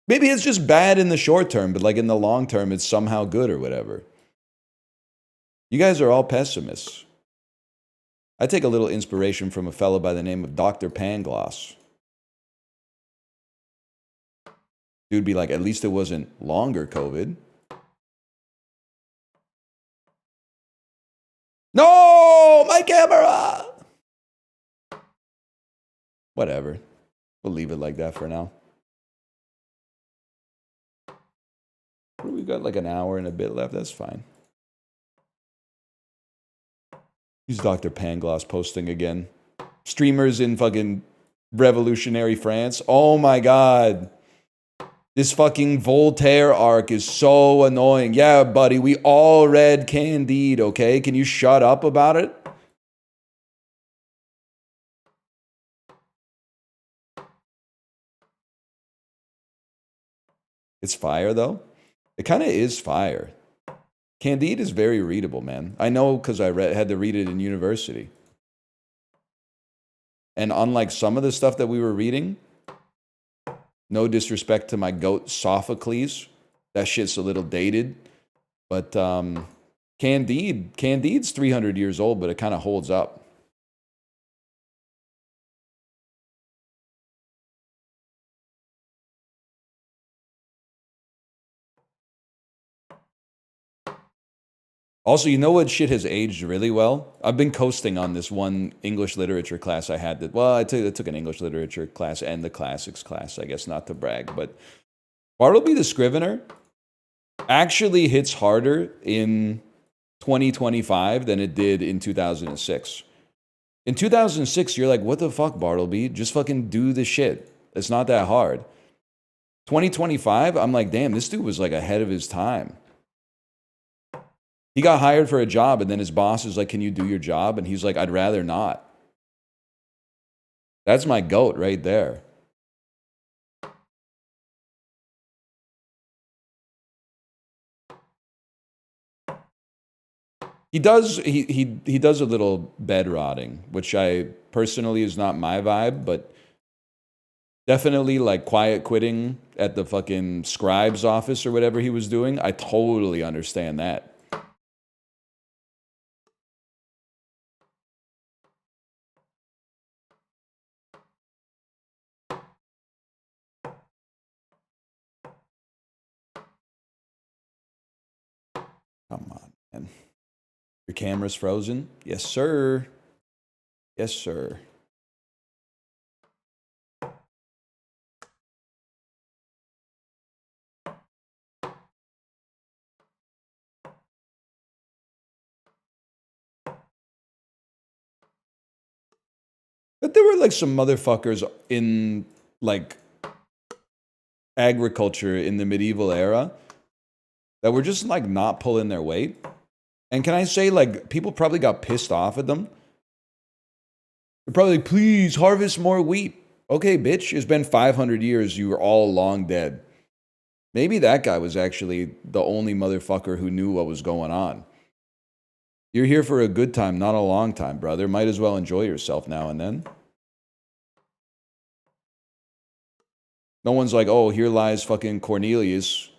Maybe it's just bad in the short term, but like in the long term, it's somehow good or whatever. You guys are all pessimists. I take a little inspiration from a fellow by the name of Dr. Pangloss. Dude be like, at least it wasn't longer COVID. No, my camera! Whatever. We'll leave it like that for now. We've got like an hour and a bit left. That's fine. Who's Dr. Pangloss posting again? Streamers in fucking revolutionary France. Oh my God. This fucking Voltaire arc is so annoying. Yeah, buddy, we all read Candide, okay? Can you shut up about it? It's fire, though. It kind of is fire. Candide is very readable, man. I know because I had to read it in university. And unlike some of the stuff that we were reading, no disrespect to my goat Sophocles, that shit's a little dated. But Candide's 300 years old, but it kind of holds up. Also, you know what shit has aged really well? I've been coasting on this one English literature class I had. I took an English literature class and the classics class, I guess, not to brag. But Bartleby the Scrivener actually hits harder in 2025 than it did in 2006. In 2006, you're like, what the fuck, Bartleby? Just fucking do the shit. It's not that hard. 2025, I'm like, damn, this dude was like ahead of his time. He got hired for a job, and then his boss is like, can you do your job? And he's like, I'd rather not. That's my goat right there. He does a little bed rotting, which I personally is not my vibe, but Definitely like quiet quitting at the fucking scribe's office or whatever he was doing. I totally understand that. Come on, man. Your camera's frozen? Yes, sir. Yes, sir. But there were like some motherfuckers in like agriculture in the medieval era that were just like not pulling their weight. And can I say, like, people probably got pissed off at them? They're probably like, please harvest more wheat. Okay, bitch, it's been 500 years. You were all long dead. Maybe that guy was actually the only motherfucker who knew what was going on. You're here for a good time, not a long time, brother. Might as well enjoy yourself now and then. No one's like, oh, here lies fucking Cornelius.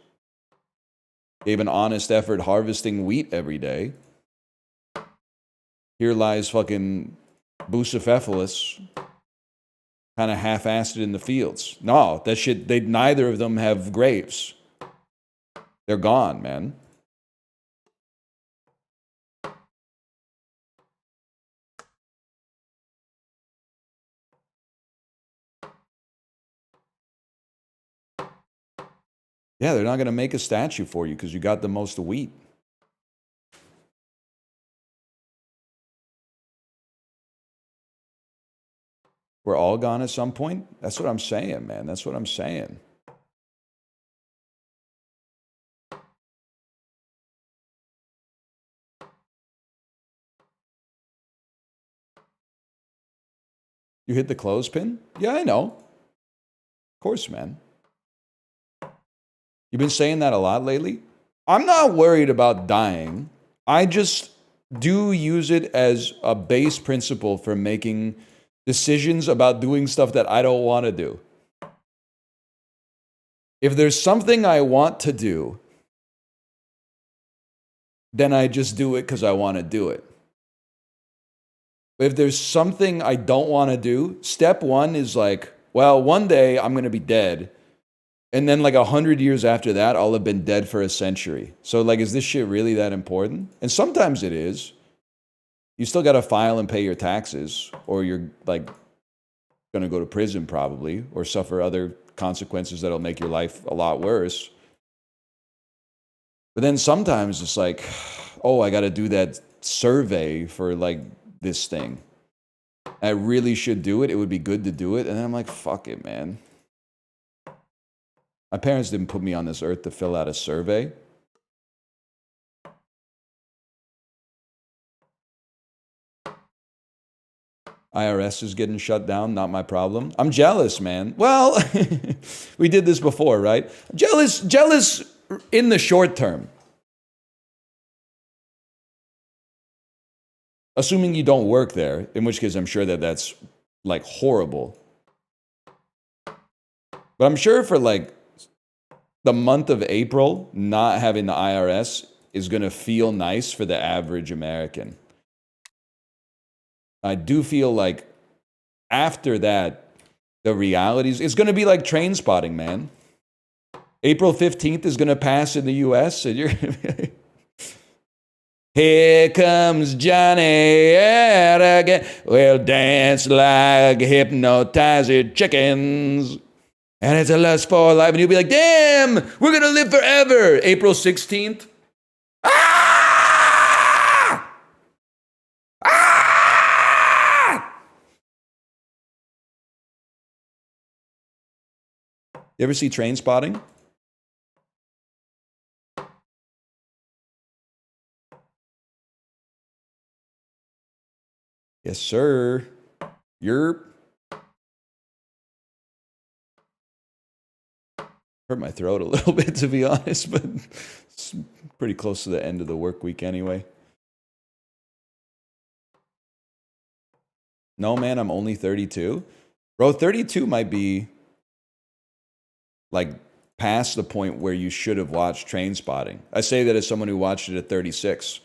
Gave an honest effort harvesting wheat every day. Here lies fucking Bucephalus, kind of half-assed in the fields. No, that shit, neither of them have graves. They're gone, man. Yeah, they're not going to make a statue for you because you got the most wheat. We're all gone at some point? That's what I'm saying, man. That's what I'm saying. You hit the clothespin? Yeah, I know. Of course, man. You've been saying that a lot lately? I'm not worried about dying. I just do use it as a base principle for making decisions about doing stuff that I don't want to do. If there's something I want to do, then I just do it because I want to do it. If there's something I don't want to do, step one is like, well, one day I'm going to be dead. And then like 100 years after that, I'll have been dead for a century. So like, is this shit really that important? And sometimes it is. You still got to file and pay your taxes, or you're like going to go to prison probably, or suffer other consequences that'll make your life a lot worse. But then sometimes it's like, oh, I got to do that survey for like this thing. I really should do it. It would be good to do it. And then I'm like, fuck it, man. My parents didn't put me on this earth to fill out a survey. IRS is getting shut down, not my problem. I'm jealous, man. Well, we did this before, right? Jealous in the short term. Assuming you don't work there, in which case I'm sure that that's like horrible. But I'm sure for like the month of April, not having the IRS is going to feel nice for the average American. I do feel like after that, the realities, it's going to be like Trainspotting, man. April 15th is going to pass in the US, and you're here comes Johnny again. We'll dance like hypnotized chickens. And it's a lust for life. And you'll be like, damn, we're going to live forever. April 16th. Ah! Ah! You ever see Trainspotting? Yes, sir. You're... Hurt my throat a little bit, to be honest, but it's pretty close to the end of the work week anyway. No, man, I'm only 32. Bro, 32 might be like past the point where you should have watched Trainspotting. I say that as someone who watched it at 36.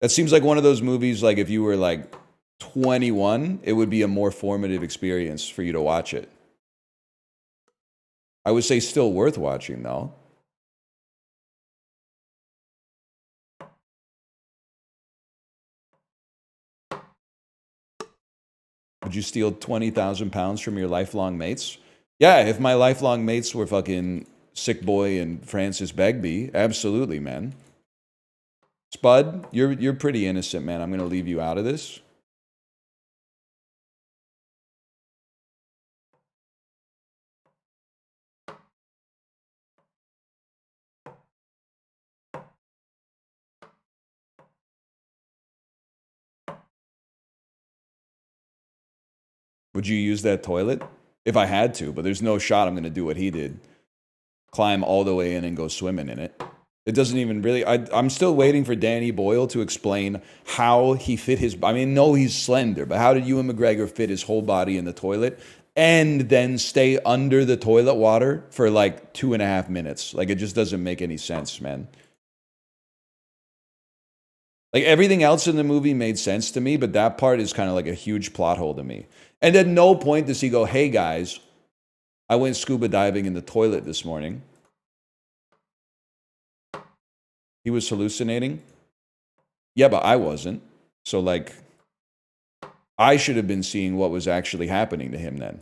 That seems like one of those movies, like if you were like 21, it would be a more formative experience for you to watch it. I would say still worth watching, though. Would you steal 20,000 pounds from your lifelong mates? Yeah, if my lifelong mates were fucking Sick Boy and Francis Begbie, absolutely, man. Spud, you're pretty innocent, man. I'm gonna leave you out of this. Would you use that toilet? If I had to, but there's no shot I'm gonna do what he did. Climb all the way in and go swimming in it. It doesn't even really... I'm still waiting for Danny Boyle to explain how he fit his... I mean, no, he's slender, but how did Ewan McGregor fit his whole body in the toilet and then stay under the toilet water for like 2.5 minutes? Like, it just doesn't make any sense, man. Like, everything else in the movie made sense to me, but that part is kind of like a huge plot hole to me. And at no point does he go, hey, guys, I went scuba diving in the toilet this morning. He was hallucinating? Yeah, but I wasn't. So, like, I should have been seeing what was actually happening to him then.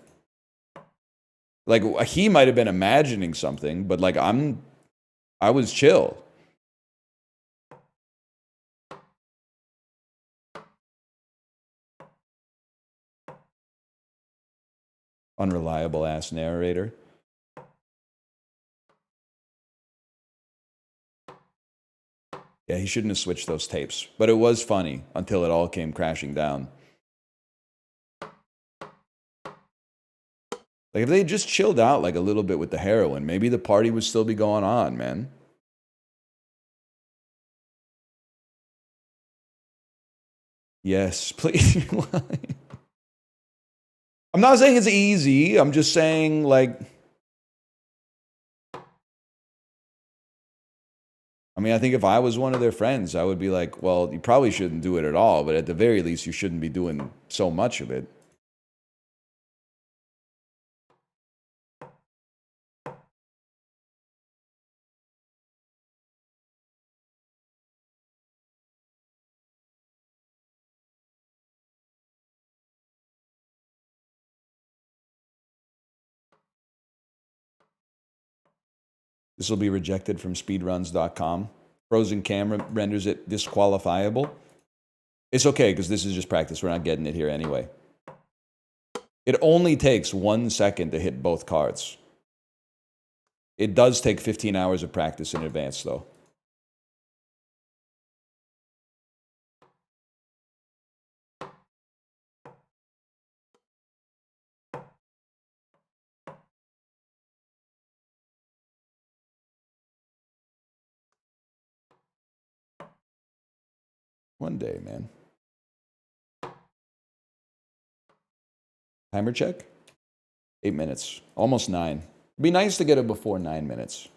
Like, he might have been imagining something, but, like, I was chill. Unreliable ass narrator. Yeah, he shouldn't have switched those tapes. But it was funny until it all came crashing down. Like, if they had just chilled out, like, a little bit with the heroin, maybe the party would still be going on, man. Yes, please. I'm not saying it's easy. I'm just saying, like... I mean, I think if I was one of their friends, I would be like, well, you probably shouldn't do it at all, but at the very least, you shouldn't be doing so much of it. This will be rejected from speedruns.com. Frozen camera renders it disqualifiable. It's okay, because this is just practice. We're not getting it here anyway. It only takes 1 second to hit both cards. It does take 15 hours of practice in advance, though. One day, man. Timer check? 8 minutes. Almost 9. It'd be nice to get it before 9 minutes.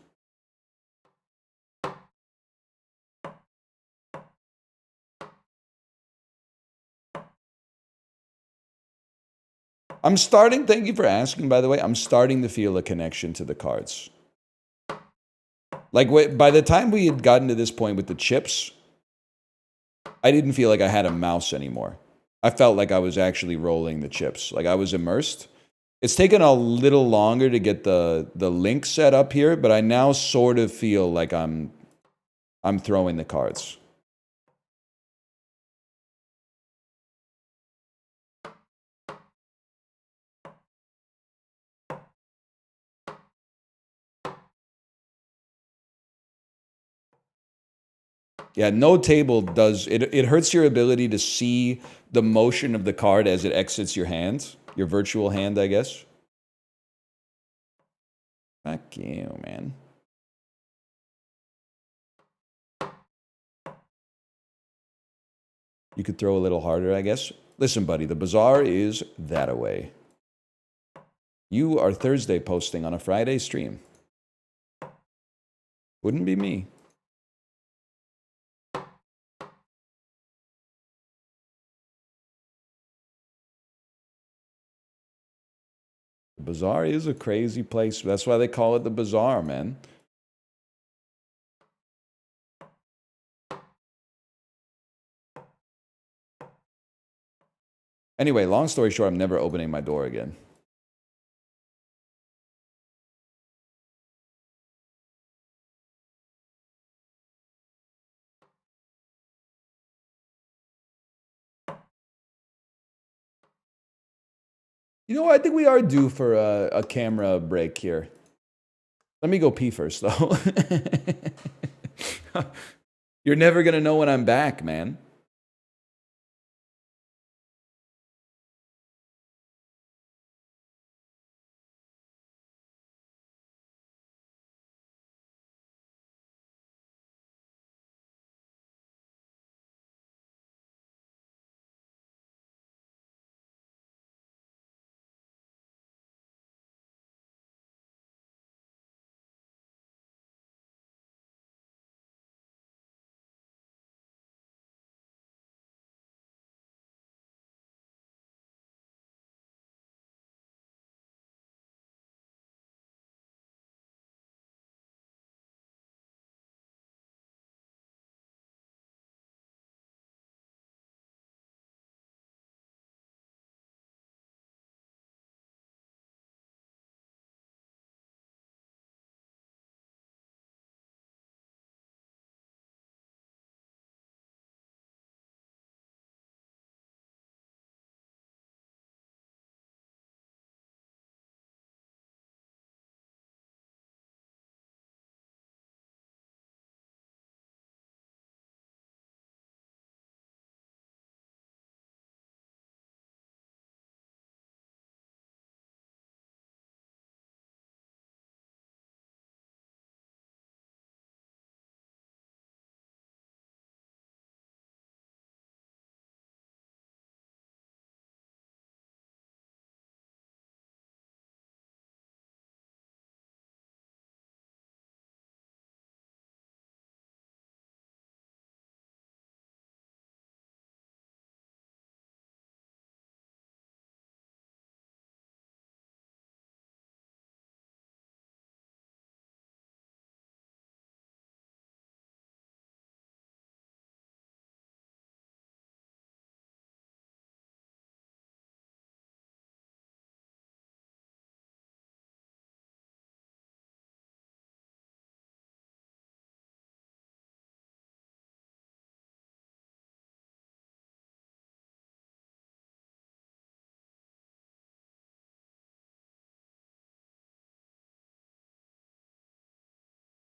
I'm starting, thank you for asking, by the way, I'm starting to feel a connection to the cards. Like, by the time we had gotten to this point with the chips, I didn't feel like I had a mouse anymore. I felt like I was actually rolling the chips. Like, I was immersed. It's taken a little longer to get the link set up here, but I now sort of feel like I'm throwing the cards. Yeah, no table does... It hurts your ability to see the motion of the card as it exits your hand. Your virtual hand, I guess. Fuck you, man. You could throw a little harder, I guess. Listen, buddy, the bazaar is that-a-way. You are Thursday posting on a Friday stream. Wouldn't be me. The bazaar is a crazy place. That's why they call it the bazaar, man. Anyway, long story short, I'm never opening my door again. You know, I think we are due for a camera break here. Let me go pee first, though. You're never going to know when I'm back, man.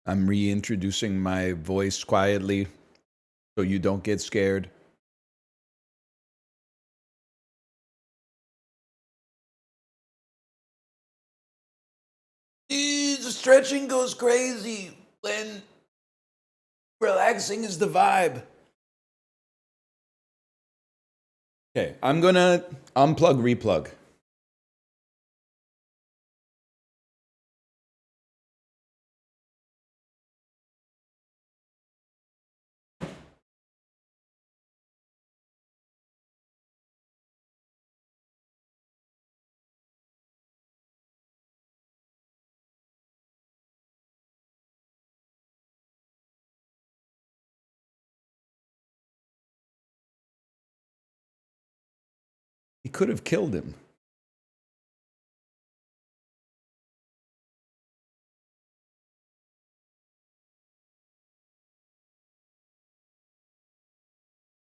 I'm reintroducing my voice quietly so you don't get scared. The stretching goes crazy when relaxing is the vibe. Okay, I'm gonna unplug, replug. He could have killed him.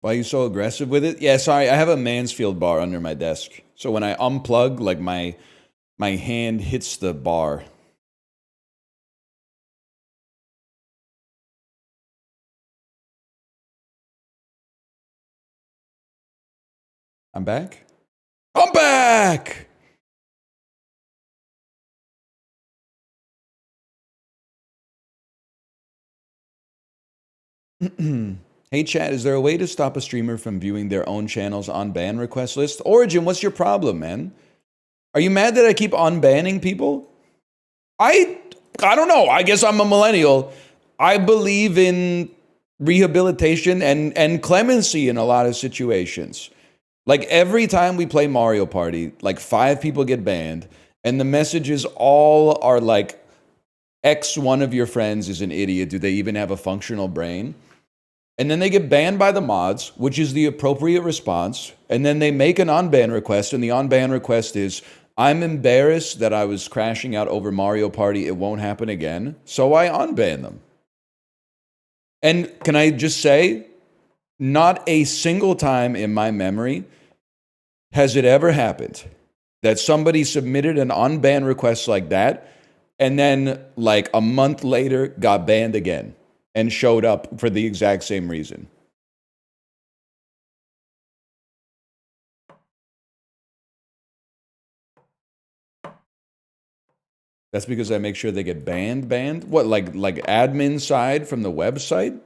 Why are you so aggressive with it? Yeah, sorry, I have a Mansfield bar under my desk. So when I unplug, like my hand hits the bar. I'm back? I'm back! Hey chat, is there a way to stop a streamer from viewing their own channels on ban request list? Origin, what's your problem, man? Are you mad that I keep unbanning people? I don't know. I guess I'm a millennial. I believe in rehabilitation and clemency in a lot of situations. Like every time we play Mario Party, like 5 people get banned, and the messages all are like, X one of your friends is an idiot. Do they even have a functional brain? And then they get banned by the mods, which is the appropriate response. And then they make an unban request, and the unban request is, I'm embarrassed that I was crashing out over Mario Party. It won't happen again. So I unban them. And can I just say, not a single time in my memory has it ever happened that somebody submitted an unban request like that and then like a month later got banned again and showed up for the exact same reason. That's because I make sure they get banned? What, like admin side from the website?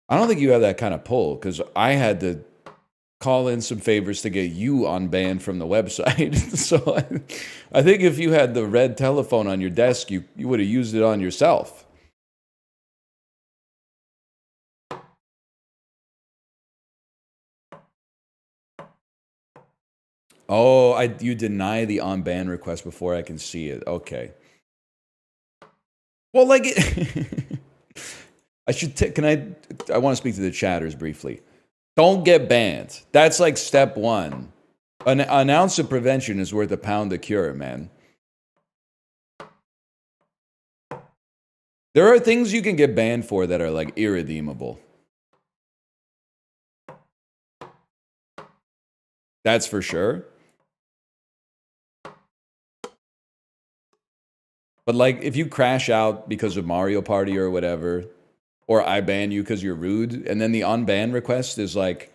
I don't think you have that kind of pull, because I had to call in some favors to get you unbanned from the website. So I think if you had the red telephone on your desk, you would have used it on yourself. Oh, you deny the unban request before I can see it. Okay. Well, like I should I want to speak to the chatters briefly. Don't get banned. That's like step 1. An ounce of prevention is worth a pound of cure, man. There are things you can get banned for that are like irredeemable. That's for sure. But like if you crash out because of Mario Party or whatever, or I ban you because you're rude, and then the unban request is like,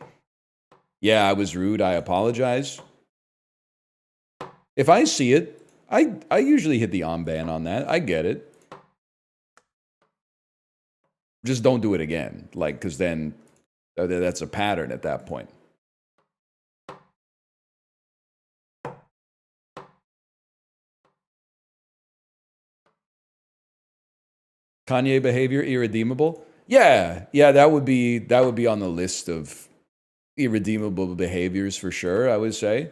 yeah, I was rude, I apologize. If I see it, I usually hit the unban on that. I get it. Just don't do it again. Like, because then that's a pattern at that point. Kanye behavior irredeemable? Yeah, that would be on the list of irredeemable behaviors for sure, I would say.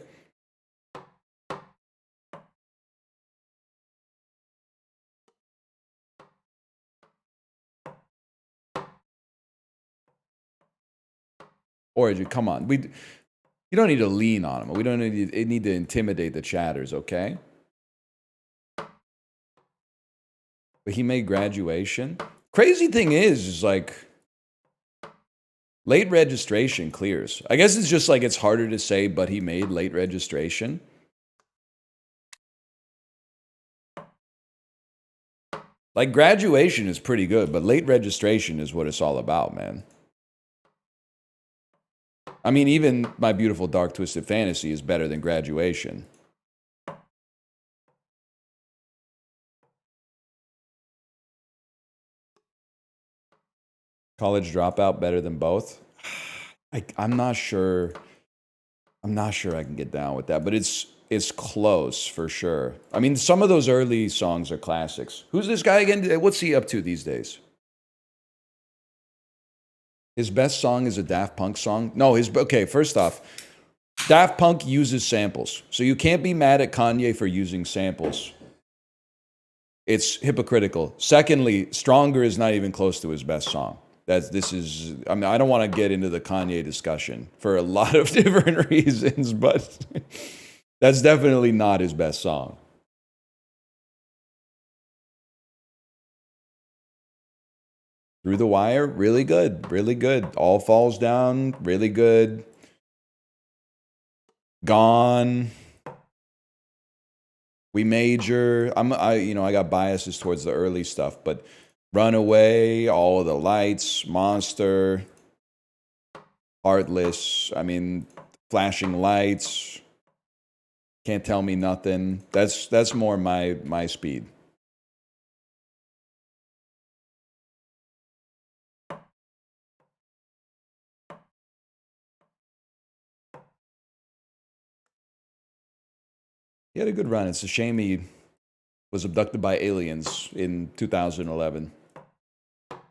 Or come on, you don't need to lean on them. We don't need to intimidate the chatters, okay? But he made graduation. Crazy thing is like late registration clears. I guess it's just like it's harder to say, but he made late registration. Like graduation is pretty good, but late registration is what it's all about, man. I mean, even My Beautiful Dark Twisted Fantasy is better than graduation. College Dropout better than both? I'm not sure. I'm not sure I can get down with that, but it's close for sure. I mean, some of those early songs are classics. Who's this guy again? What's he up to these days? His best song is a Daft Punk song? No, okay, first off, Daft Punk uses samples. So you can't be mad at Kanye for using samples. It's hypocritical. Secondly, Stronger is not even close to his best song. I mean, I don't want to get into the Kanye discussion for a lot of different reasons, but that's definitely not his best song. Through the Wire, really good, really good. All Falls Down, really good. Gone. We Major. I got biases towards the early stuff, but Runaway, All of the Lights, Monster, Heartless. I mean, Flashing Lights. Can't Tell Me Nothing. That's more my speed. He had a good run. It's a shame he was abducted by aliens in 2011.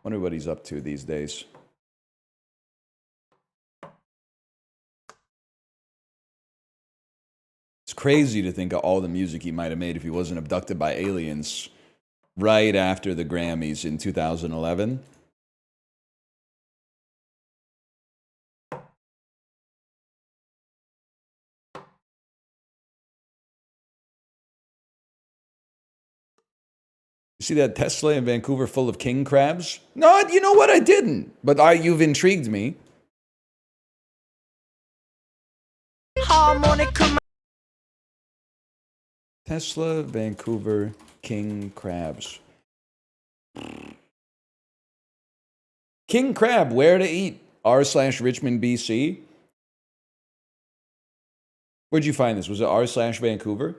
Wonder what he's up to these days. It's crazy to think of all the music he might have made if he wasn't abducted by aliens right after the Grammys in 2011. You see that Tesla in Vancouver full of king crabs? No, you know what? I didn't. But you've intrigued me. Tesla, Vancouver, king crabs. King crab, where to eat? r/Richmond, BC. Where'd you find this? Was it r/Vancouver?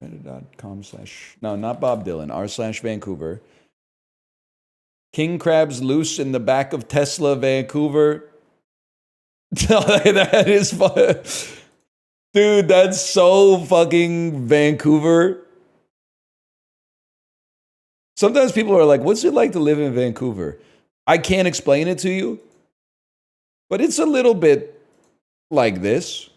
Reddit.com/ no, not Bob Dylan. r/Vancouver. King crabs loose in the back of Tesla, Vancouver. That is fun. Dude, that's so fucking Vancouver. Sometimes people are like, what's it like to live in Vancouver? I can't explain it to you, but it's a little bit like this.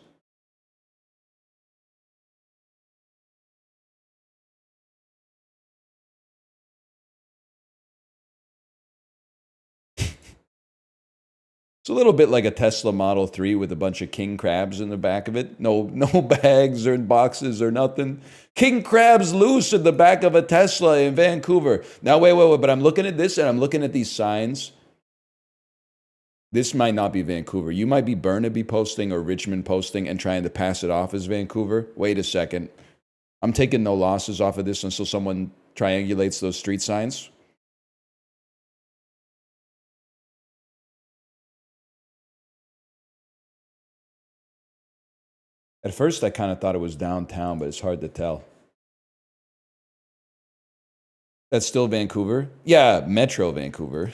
It's a little bit like a Tesla Model 3 with a bunch of king crabs in the back of it. No bags or boxes or nothing. King crabs loose in the back of a Tesla in Vancouver. Now, wait, but I'm looking at this and I'm looking at these signs. This might not be Vancouver. You might be Burnaby posting or Richmond posting and trying to pass it off as Vancouver. Wait a second. I'm taking no losses off of this until someone triangulates those street signs. At first, I kind of thought it was downtown, but it's hard to tell. That's still Vancouver? Yeah, Metro Vancouver.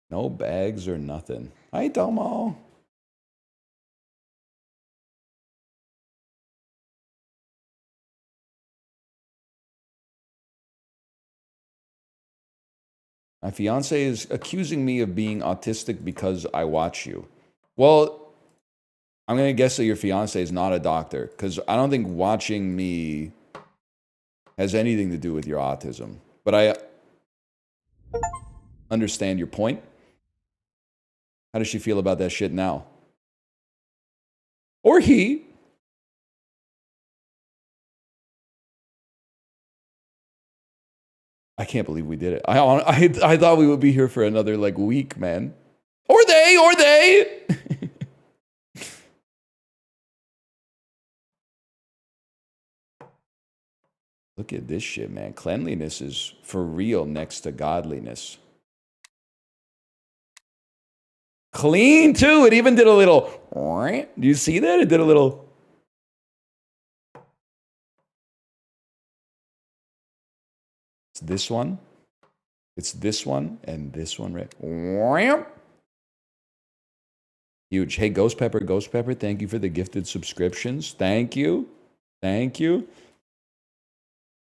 No bags or nothing. Hi, Tomo. My fiance is accusing me of being autistic because I watch you. Well, I'm going to guess that your fiance is not a doctor because I don't think watching me has anything to do with your autism. But I understand your point. How does she feel about that shit now? Or he? I can't believe we did it. I thought we would be here for another like week, man. Or they. Look at this shit, man. Cleanliness is for real next to godliness. Clean too. It even did a little. Do you see that? It did a little. It's this one. It's this one and this one, right? Huge. Hey, Ghost Pepper, thank you for the gifted subscriptions. Thank you.